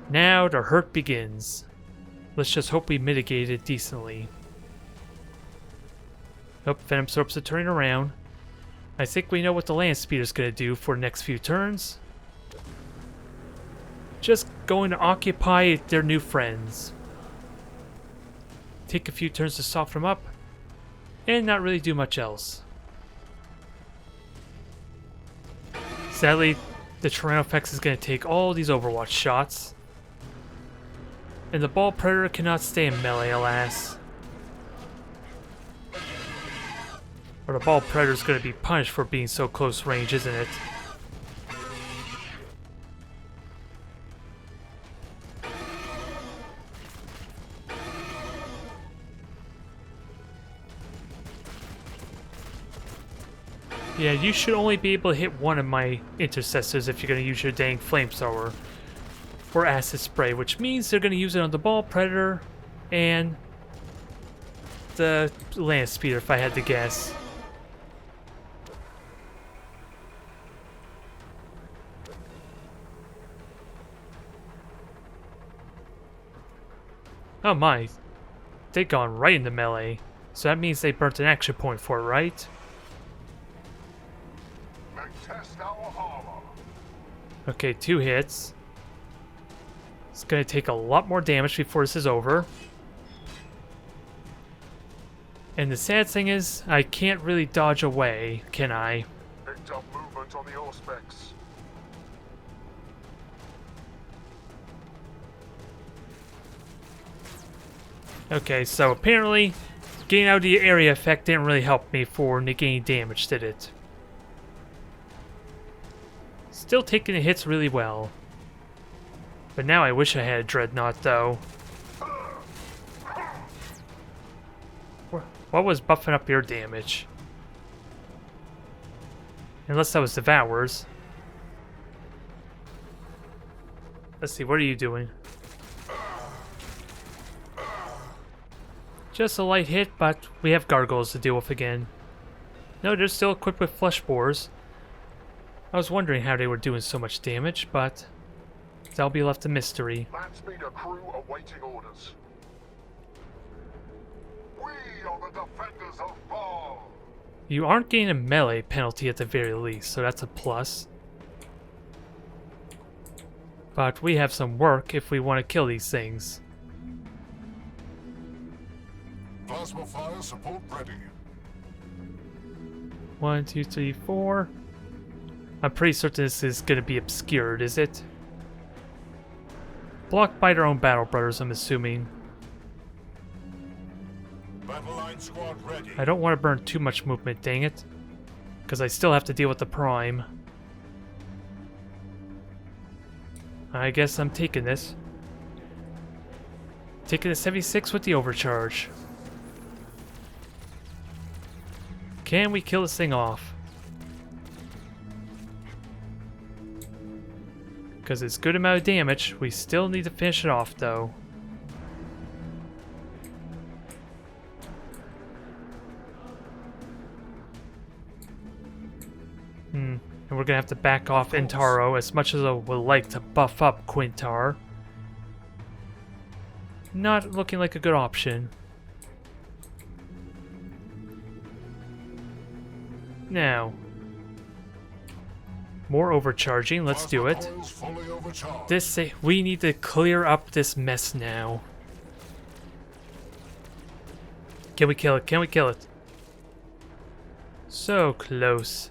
Now the hurt begins. Let's just hope we mitigate it decently. Oh, Femthorpes are turning around. I think we know what the Land Speeder's gonna do for the next few turns. Just going to occupy their new friends. Take a few turns to soften them up, and not really do much else. Sadly, the Tyrannosaurus is going to take all these Overwatch shots. And the Ball Predator cannot stay in melee, alas. Or the Ball Predator is going to be punished for being so close range, isn't it? Yeah, you should only be able to hit one of my intercessors if you're going to use your dang flamethrower or acid spray, which means they're going to use it on the Ball Predator and the Land Speeder, if I had to guess. Oh my, they've gone right into melee, so that means they burnt an action point for it, right? Test our armor. Okay, 2 hits. It's gonna take a lot more damage before this is over. And the sad thing is, I can't really dodge away, can I? Picked up movement on the Auspex. Okay, so apparently, getting out of the area effect didn't really help me for negating damage, did it? Still taking the hits really well. But now I wish I had a Dreadnought, though. What was buffing up your damage? Unless that was Devours. Let's see, what are you doing? Just a light hit, but we have gargoyles to deal with again. No, they're still equipped with flesh bores. I was wondering how they were doing so much damage, but that'll be left a mystery. Landspeeder crew awaiting orders. We are the defenders of Baal. You aren't getting a melee penalty at the very least, so that's a plus. But we have some work if we want to kill these things. Plasma fire support ready. 1, 2, 3, 4. I'm pretty certain this is going to be obscured, is it? Blocked by their own battle brothers, I'm assuming. Battle line squad ready. I don't want to burn too much movement, dang it. Because I still have to deal with the Prime. I guess I'm taking this. Taking the 76 with the overcharge. Can we kill this thing off? Because it's good amount of damage. We still need to finish it off, though. And we're gonna have to back off Intaro as much as I would like to buff up Quintar. Not looking like a good option. Now, more overcharging. Let's do it. We need to clear up this mess now. Can we kill it? Can we kill it? So close.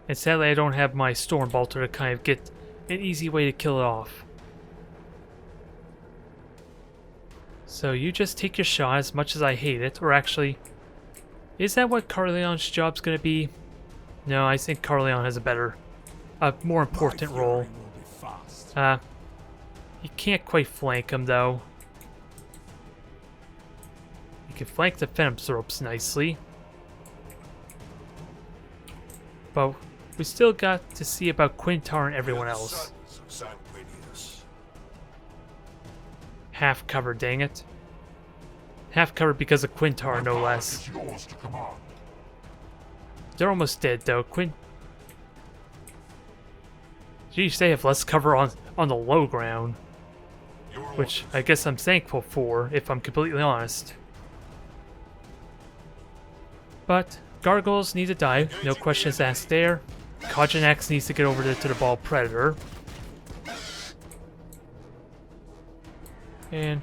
And sadly, I don't have my Stormbolter to kind of get an easy way to kill it off. So you just take your shot, as much as I hate it. Or actually, is that what Carleon's job's gonna be? No, I think Carleon has a more important role. You can't quite flank him though. You can flank the Phantomthropes nicely. But we still got to see about Quintar and everyone else. Half covered, dang it. Half covered because of Quintar, no less. They're almost dead though. Geez, they have less cover on the low ground. Which I guess I'm thankful for, if I'm completely honest. But gargoyles need to die, no questions asked there. Kajanax needs to get over there to the Ball Predator. And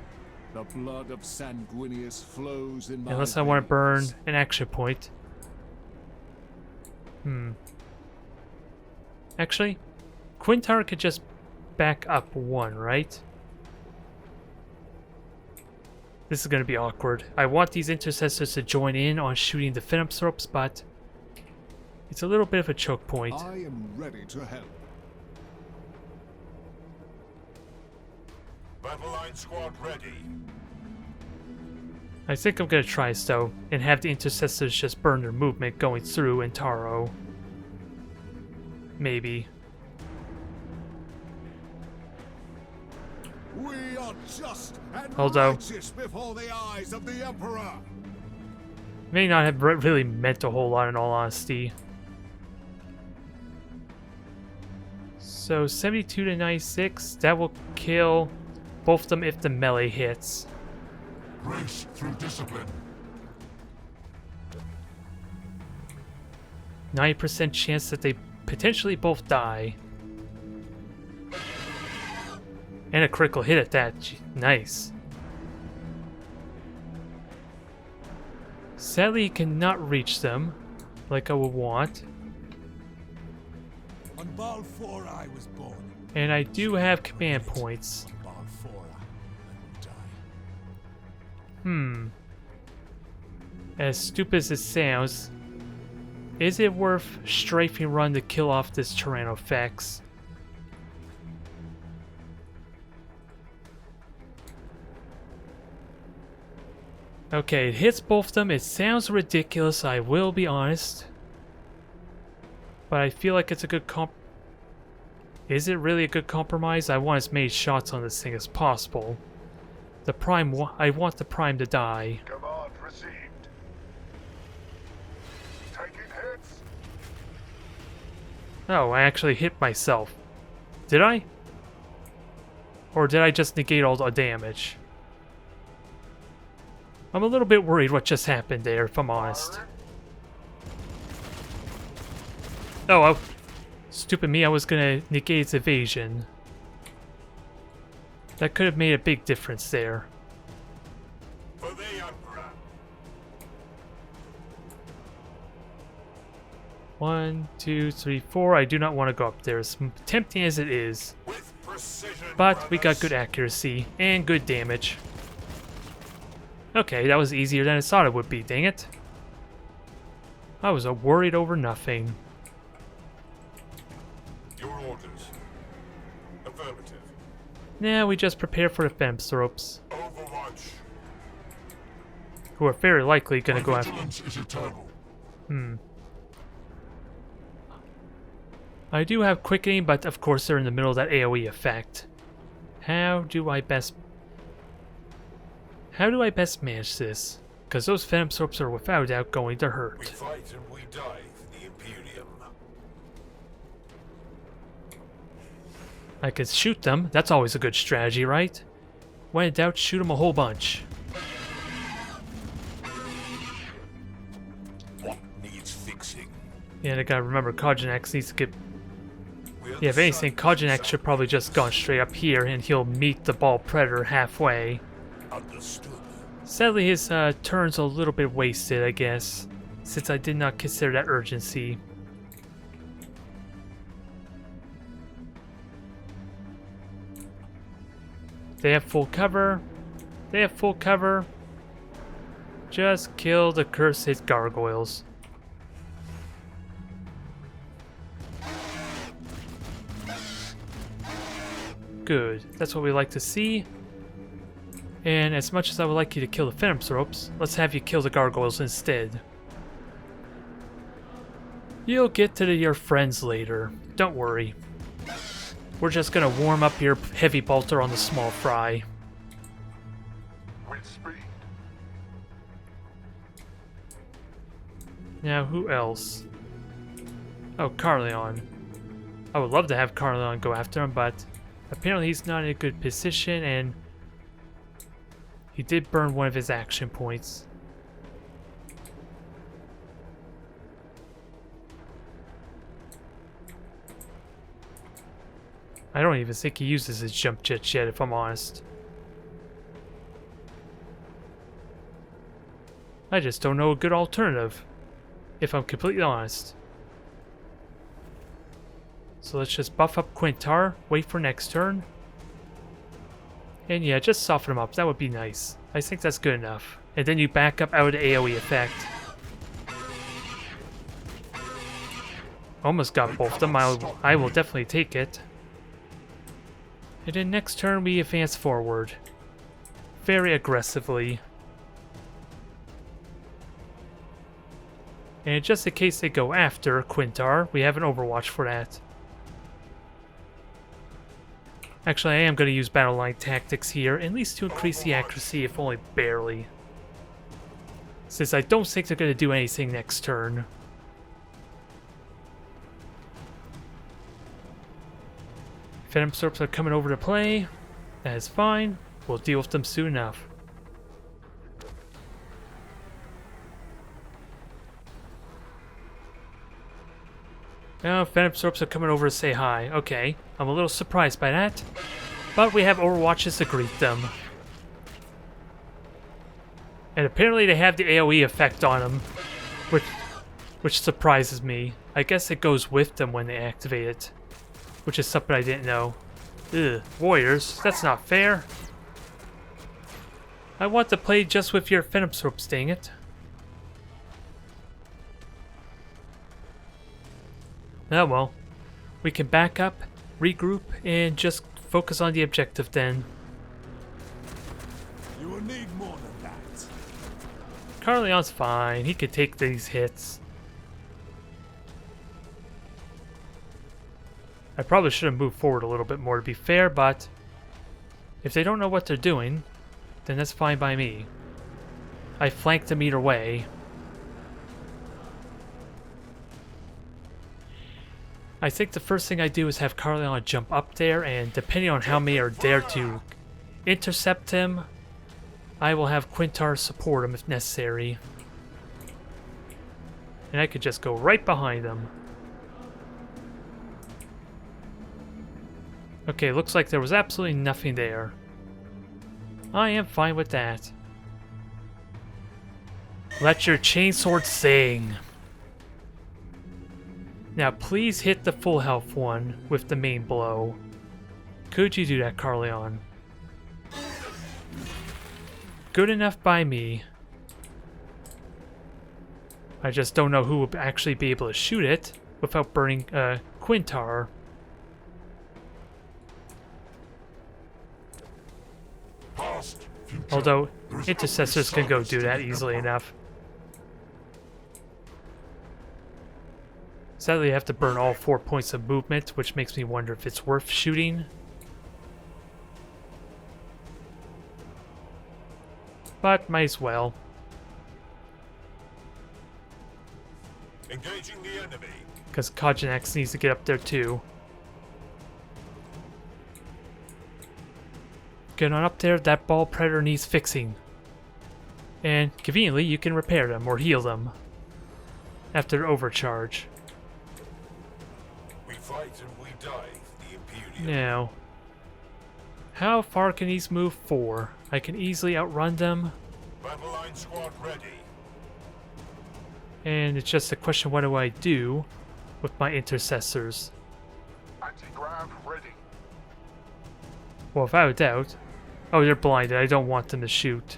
the blood of Sanguinius flows in my unless I want to burn veins. an action point. Actually, Quintar could just back up one, right? This is going to be awkward. I want these intercessors to join in on shooting the Phantomthropes, but it's a little bit of a choke point. I am ready to help. Battle line squad ready. I think I'm going to try this though, and have the intercessors just burn their movement going through Intaro. Maybe. We are just and Although, righteous before the eyes of the Emperor. may not have really meant a whole lot in all honesty. So 72 to 96, that will kill both of them if the melee hits. Grace through discipline. 90% chance that they potentially both die. And a critical hit at that. Nice. Sadly, you cannot reach them like I would want. On Balfour I was born. And I do have command points. On Balfour I will die. As stupid as it sounds, is it worth strafing run to kill off this Tyrannofax? Okay, it hits both of them. It sounds ridiculous, I will be honest. But I feel like it's a good Is it really a good compromise? I want as many shots on this thing as possible. The Prime, I want the Prime to die. Command received. Taking hits. Oh, I actually hit myself. Did I? Or did I just negate all the damage? I'm a little bit worried what just happened there, if I'm honest. Oh, stupid me, I was gonna negate its evasion. That could have made a big difference there. For the Emperor. 1, 2, 3, 4. I do not want to go up there, as tempting as it is. With precision, But we got brothers. good accuracy and good damage. Okay, that was easier than I thought it would be, dang it. I was worried over nothing. Your orders. Affirmative. Now we just prepare for the Femstropes, Overwatch. who are very likely gonna My go after. vigilance is eternal. I do have quickening, but of course they're in the middle of that AoE effect. How do I best manage this? Because those Femstropes are without doubt going to We hurt. fight and we die for the Imperium. I could shoot them. That's always a good strategy, right? When in doubt, shoot them a whole bunch. What needs fixing? And I gotta remember, Kogenax needs to get. We're Yeah, if the anything, sons Kogenax should probably just gone straight up here, and he'll meet the Ball Predator halfway. Understood. Sadly, his turn's a little bit wasted, I guess, since I did not consider that urgency. They have full cover. They have full cover. Just kill the cursed gargoyles. Good. That's what we like to see. And as much as I would like you to kill the Femstropes, let's have you kill the gargoyles instead. You'll get to your friends later. Don't worry. We're just gonna warm up your heavy bolter on the small fry. With speed. Now, who else? Oh, Carleon. I would love to have Carleon go after him, but apparently he's not in a good position, and he did burn one of his action points. I don't even think he uses his jump jet yet, if I'm honest. I just don't know a good alternative, if I'm completely honest. So let's just buff up Quintar, wait for next turn. And yeah, just soften him up, that would be nice. I think that's good enough. And then you back up out of the AoE effect. Almost got both of them, I will definitely take it. And then next turn we advance forward. Very aggressively. And just in case they go after Quintar, we have an Overwatch for that. Actually, I am going to use battle line tactics here, at least to increase the accuracy, if only barely. Since I don't think they're going to do anything next turn. Femstropes are coming over to play. That is fine. We'll deal with them soon enough. Now, Femstropes are coming over to say hi. Okay, I'm a little surprised by that. But we have Overwatches to greet them. And apparently they have the AoE effect on them, which surprises me. I guess it goes with them when they activate it, which is something I didn't know. Ugh, warriors, that's not fair. I want to play just with your Venom Swords, dang it. Oh well, we can back up, regroup, and just focus on the objective then. You will need more than that. Carleon's fine, he could take these hits. I probably should have moved forward a little bit more to be fair, but if they don't know what they're doing, then that's fine by me. I flanked them either way. I think the first thing I do is have Carleon jump up there, and depending on how many are there to intercept him, I will have Quintar support him if necessary. And I could just go right behind him. Okay, looks like there was absolutely nothing there. I am fine with that. Let your chainsword sing. Now please hit the full health one with the main blow. Could you do that, Carleon? Good enough by me. I just don't know who will actually be able to shoot it without burning Quintar. Past, future. Although There is intercessors only can go silence do to that the easily Empire. enough. Sadly, I have to burn all 4 points of movement, which makes me wonder if it's worth shooting. But might as well. Engaging the enemy. Because Kogenax needs to get up there too. Get on up there, that ball predator needs fixing. And conveniently, you can repair them or heal them after overcharge. We fight and we die for the Imperium. Now, how far can these move for? I can easily outrun them, Battle line squad ready. and it's just a question, what do I do with my intercessors? Anti-grav ready. Well, without a doubt. Oh, they're blinded. I don't want them to shoot.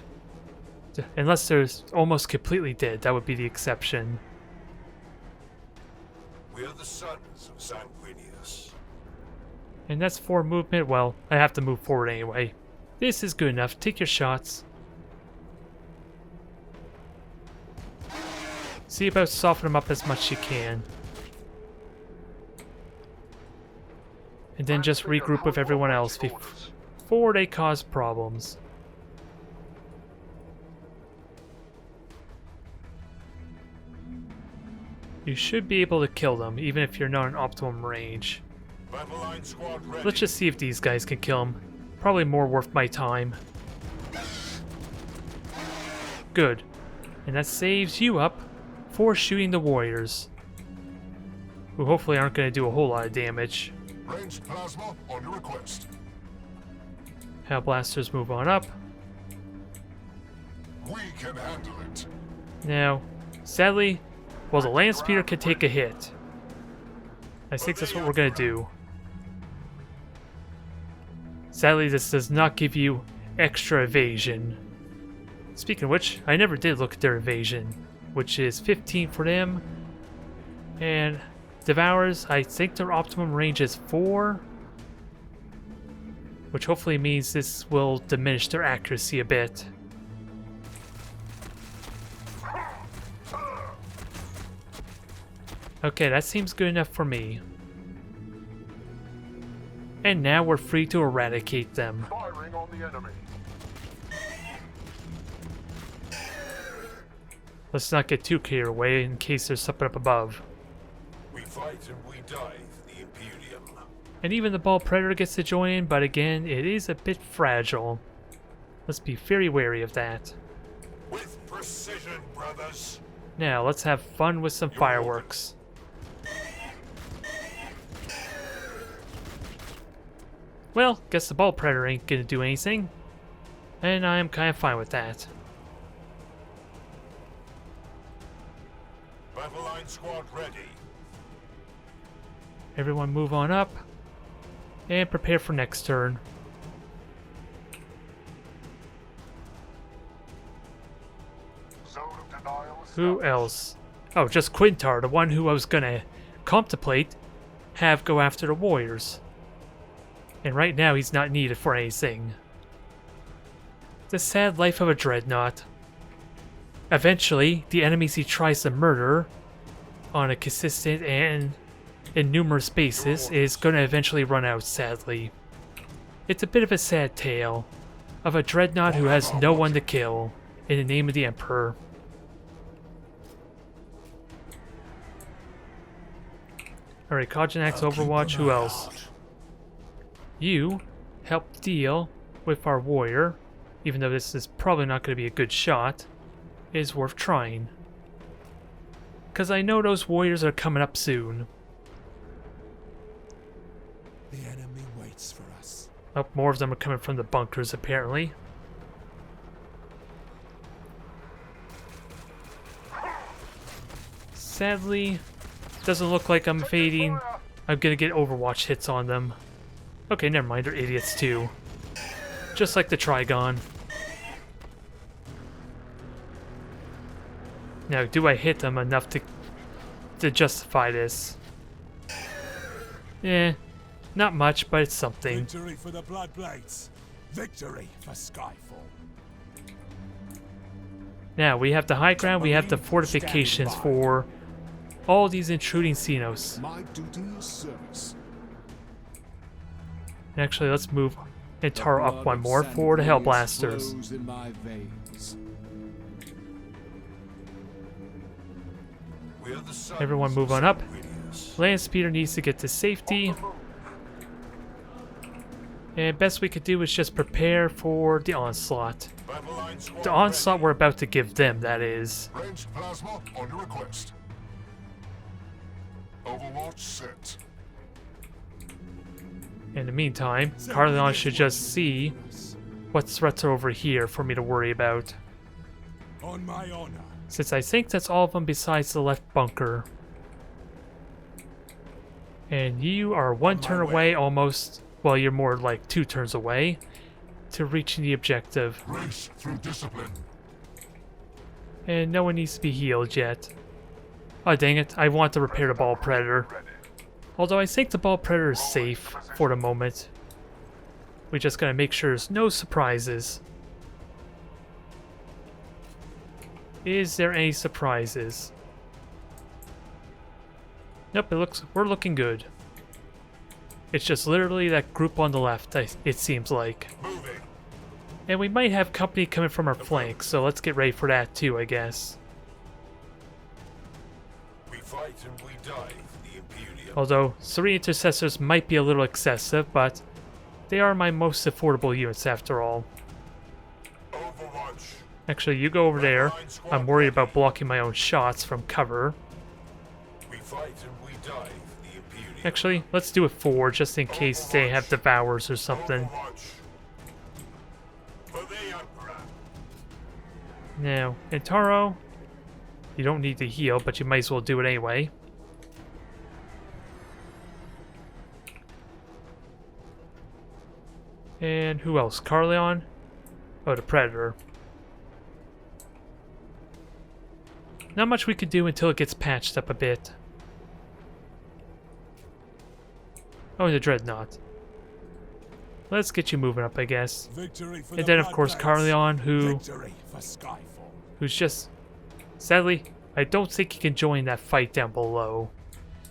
Unless they're almost completely dead, that would be the exception. We are the sons of Sanguinius. And that's 4 movement. Well, I have to move forward anyway. This is good enough. Take your shots. See about softening them up as much as you can. And then just regroup with everyone else before they cause problems. You should be able to kill them, even if you're not in optimum range. Battle line squad ready. Let's just see if these guys can kill him. Probably more worth my time. Good. And that saves you up for shooting the warriors, who hopefully aren't going to do a whole lot of damage. Ranged plasma on your request. Hell blasters move on up. We can handle it. Now, sadly, well, the land speeder can take a hit. I think that's what we're going to do. Sadly, this does not give you extra evasion. Speaking of which, I never did look at their evasion, which is 15 for them. And Devours, I think their optimum range is 4. Which hopefully means this will diminish their accuracy a bit. Okay, that seems good enough for me. And now we're free to eradicate them. Firing on the enemy. Let's not get too carried away in case there's something up above. We fight and we die for the Imperium. And even the ball predator gets to join in, but again, it is a bit fragile. Let's be very wary of that. With precision, brothers. Now, let's have fun with some fireworks. Well, guess the ball predator ain't gonna do anything. And I'm kind of fine with that. Battle line squad ready. Everyone move on up. And prepare for next turn. Who else? Oh, just Quintar, the one who I was gonna contemplate have go after the warriors. And right now he's not needed for anything. The sad life of a dreadnought. Eventually, the enemies he tries to murder on a consistent and in numerous basis is going to eventually run out, sadly. It's a bit of a sad tale of a dreadnought who has no one to kill in the name of the Emperor. Alright, Kojanak's Overwatch, who else? You help deal with our warrior, even though this is probably not going to be a good shot, is worth trying. Because I know those warriors are coming up soon. The enemy waits for us. Oh, more of them are coming from the bunkers, apparently. Sadly, doesn't look like I'm fading. I'm gonna get Overwatch hits on them. Okay, never mind, they're idiots too. Just like the Trigon. Now, do I hit them enough to justify this? Eh, not much, but it's something. Victory for the Bloodblades. Victory for Skyfall. Now, we have the high ground, we have the fortifications for all these intruding Xenos. My duty is service. And actually, let's move Intaro up one more for the Hellblasters. Flows in my veins. We are the sons Everyone move of on up. Sanguinius. Land Speeder needs to get to safety. And best we could do is just prepare for the onslaught. Battle line squad The onslaught ready. we're about to give them, that is. Ranged plasma on your request. Overwatch set. In the meantime, Carleon should just see what threats are over here for me to worry about. On my honor. Since I think that's all of them besides the left bunker. And you are one turn away almost, well, you're more like 2 turns away to reaching the objective. Race through discipline. And no one needs to be healed yet. Oh dang it, I want to repair the Ball Predator. Although I think the Ball Predator is safe for the moment. We just gotta make sure there's no surprises. Is there any surprises? Nope, we're looking good. It's just literally that group on the left, it seems like. Moving. And we might have company coming from our flank, so let's get ready for that too, I guess. We fight and we die for the Imperium. Although 3 intercessors might be a little excessive, but they are my most affordable units after all. Overwatch. Actually, you go over there. I'm worried about blocking my own shots from cover. We fight and we die for the Imperium. Actually, let's do it 4 just in case they have devours or something. Overwatch. For the Emperor. Now, Intaro, you don't need to heal, but you might as well do it anyway. And who else? Carleon? Oh, the Predator. Not much we could do until it gets patched up a bit. Oh, and the Dreadnought. Let's get you moving up, I guess. Victory for And the then, of course, Bloodblades. Carleon, Victory for Skyfall. who's just... Sadly, I don't think he can join that fight down below.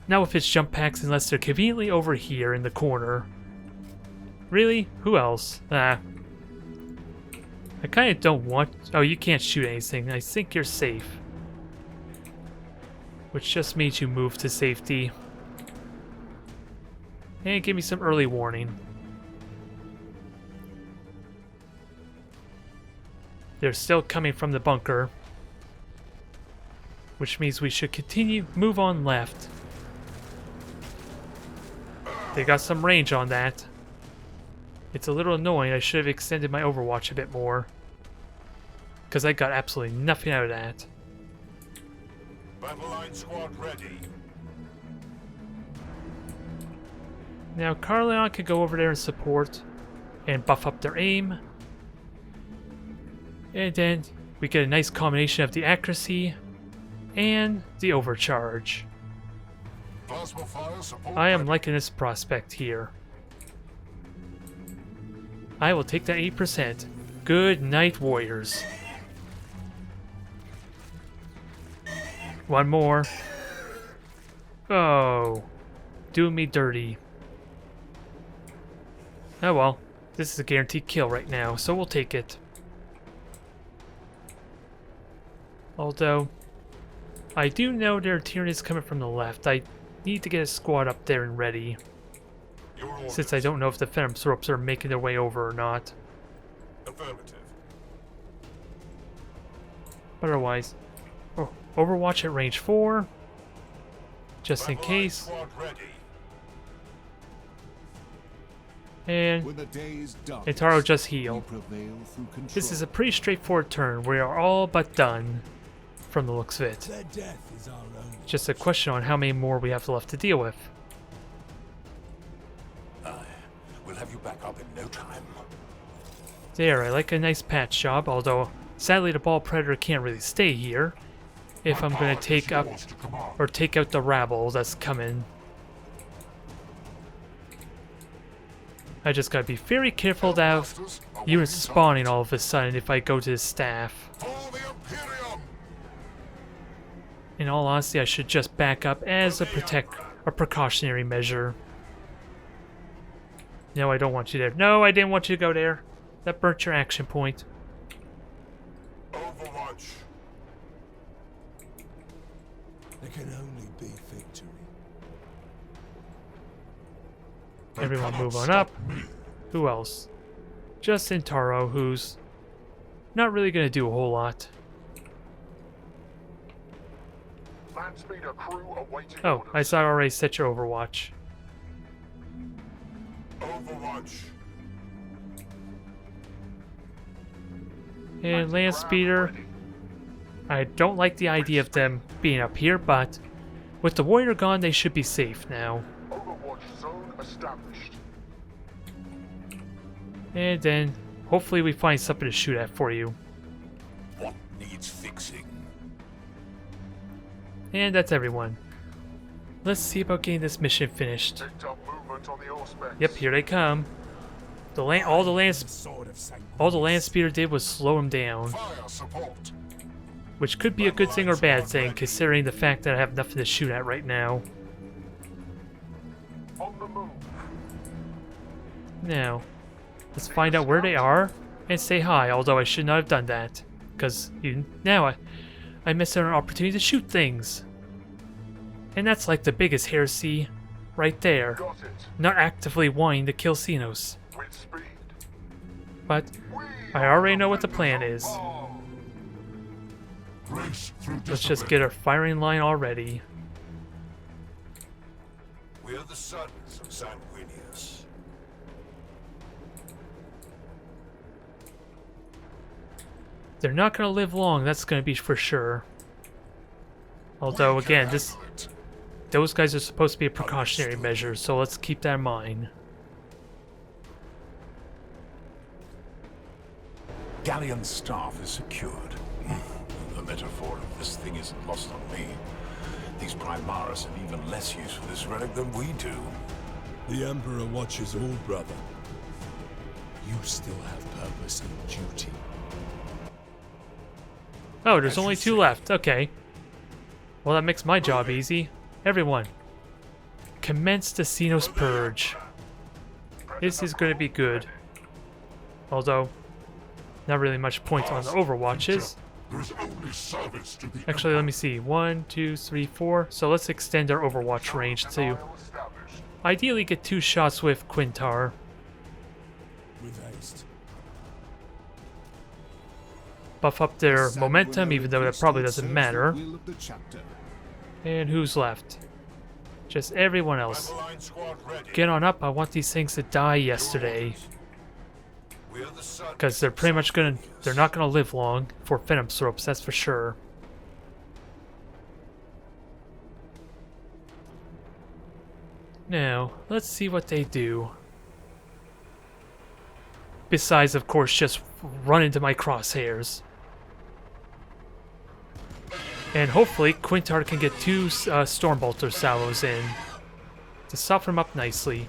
Not with his jump packs unless they're conveniently over here in the corner. Really? Who else? I kind of don't want... Oh, you can't shoot anything. I think you're safe. Which just means you move to safety. And give me some early warning. They're still coming from the bunker. Which means we should continue, move on left. They got some range on that. It's a little annoying. I should have extended my Overwatch a bit more. Because I got absolutely nothing out of that. Battle line squad ready. Now Carleon could go over there and support and buff up their aim. And then we get a nice combination of the accuracy and the overcharge. Plasma fire support I am ready. liking this prospect here. I will take that 8%. Good night, warriors. One more. Oh, doing me dirty. Oh well, this is a guaranteed kill right now, so we'll take it. Although, I do know their tyranny is coming from the left. I need to get a squad up there and ready, Your orders. since I don't know if the Phantom Throps are making their way over or not. Affirmative. But otherwise, oh, Overwatch at range 4, just in Battle line case. squad ready. And When the day is dark, Intaro just we heal. prevail through control. This is a pretty straightforward turn. We are all but done, from the looks of it. Their death is our own. Just a question on how many more we have left to deal with. We'll have you back up in no time. There, I like a nice patch job, although sadly the Ball Predator can't really stay here if I'm going to take up Yours to command. or take out the rabble that's coming. I just gotta be very careful that Masters, units awaiting spawning all of a sudden if I go to the staff. For the Imperium! In all honesty, I should just back up as a precautionary measure. No, I don't want you there. No, I didn't want you to go there. That burnt your action point. Overwatch. There can only be victory. They Everyone cannot move on stop up. me. Who else? Just Intaro, who's not really gonna do a whole lot. Landspeeder crew awaiting Oh, orders. I saw I already set your Overwatch. Overwatch. And Land Speeder, I don't like the idea of them being up here, but with the Warrior gone, they should be safe now. Overwatch zone established. And then, hopefully we find something to shoot at for you. What needs fixing? And that's everyone. Let's see about getting this mission finished. Picked up movement on the Auspex. Yep, here they come. All the land speeder did was slow him down, Fire support. which could be a good thing or bad thing, considering the fact that I have nothing to shoot at right now. On the move. Now, let's find out where they are and say hi. Although I should not have done that, because now I missed out on an opportunity to shoot things, and that's like the biggest heresy, right there. Got it. Not actively wanting to kill Xenos, With speed. but We I already know what the plan is. Race through Let's just discipline. get our firing line already. We are the sons of Sanguinius. They're not going to live long, that's going to be for sure. Although, We can again, handle it. those guys are supposed to be a precautionary measure, so let's keep that in mind. Galleon staff is secured. The metaphor of this thing isn't lost on me. These Primaris have even less use for this relic than we do. The Emperor watches all, brother. You still have purpose and duty. Oh, there's only 2 left. Okay. Well, that makes my job easy. Everyone, commence the Xenos Purge. This is going to be good. Although, not really much point on the Overwatches. There is only service to the Actually, let me see. 1, 2, 3, 4. So let's extend our Overwatch range to Denial established. ideally get 2 shots with Quintar. With haste. Buff up their momentum, even though that probably doesn't Serves matter. the will of the chapter. And who's left? Just everyone else. Battle line squad ready. Get on up. I want these things to die yesterday. We are the sons Because they're of pretty much gonna... Sanguinius. They're not gonna live long for Phantom Throps, that's for sure. Now, let's see what they do. Besides, of course, just run into my crosshairs. And hopefully, Quintar can get 2 Stormbolter salvos in to soften him up nicely.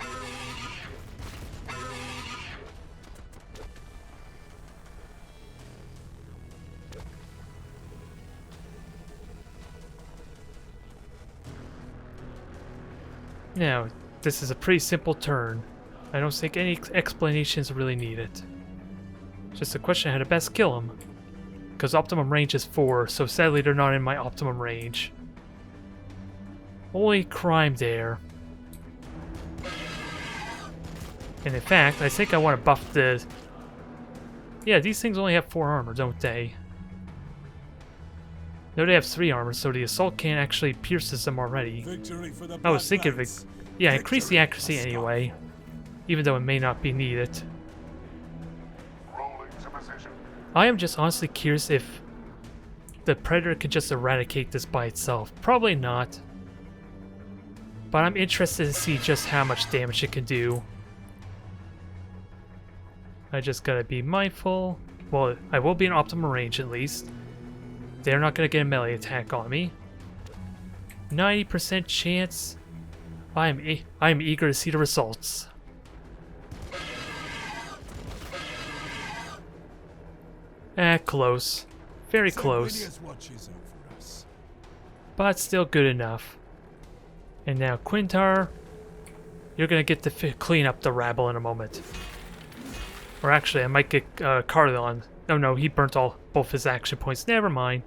Now, this is a pretty simple turn. I don't think any explanations are really needed. Just a question of how to best kill him. Because optimum range is 4, so sadly they're not in my optimum range. Holy crime there. And in fact, I think I want to buff the... Yeah, these things only have 4 armor, don't they? No, they have 3 armor, so the assault cannon actually pierces them already. Victory for the I was Black thinking of it. Knights. Yeah, increase the Victory accuracy must anyway. Even though it may not be needed. Rolling to position. I am just honestly curious if the Predator could just eradicate this by itself. Probably not. But I'm interested to see just how much damage it can do. I just gotta be mindful. Well, I will be in optimal range at least. They're not gonna get a melee attack on me. 90% chance. I am eager to see the results. Close. Very close. Sanguinius watches over us. But still good enough. And now Quintar, you're gonna get to clean up the rabble in a moment. Or actually, I might get Carlon. Oh no, he burnt both his action points. Never mind.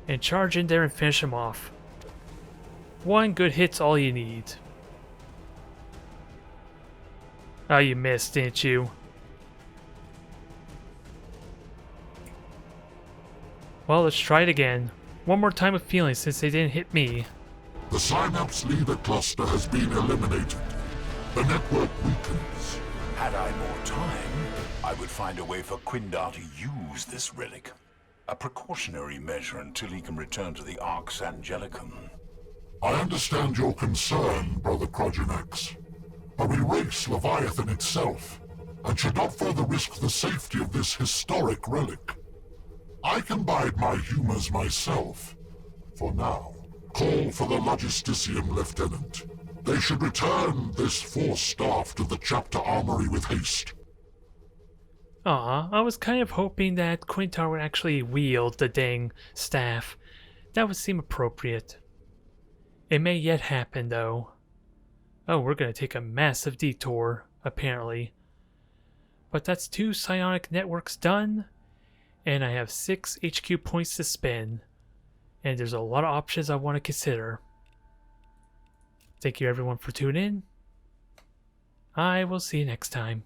And charge in there and finish him off. 1 good hit's all you need. Oh, you missed, didn't you? Well, let's try it again. One more time with feeling since they didn't hit me. The Synapse Leader cluster has been eliminated. The network weakens. Had I more time, I would find a way for Quindar to use this relic. A precautionary measure until he can return to the Arx Angelicum. I understand your concern, Brother Krogenax. But we race Leviathan itself, and should not further risk the safety of this historic relic. I can bide my humors myself. For now, call for the Logisticium, Lieutenant. They should return this force staff to the chapter armory with haste. Aw, I was kind of hoping that Quintar would actually wield the dang staff. That would seem appropriate. It may yet happen, though. Oh, we're gonna take a massive detour, apparently. But that's 2 psionic networks done, and I have 6 HQ points to spend. And there's a lot of options I want to consider. Thank you everyone for tuning in. I will see you next time.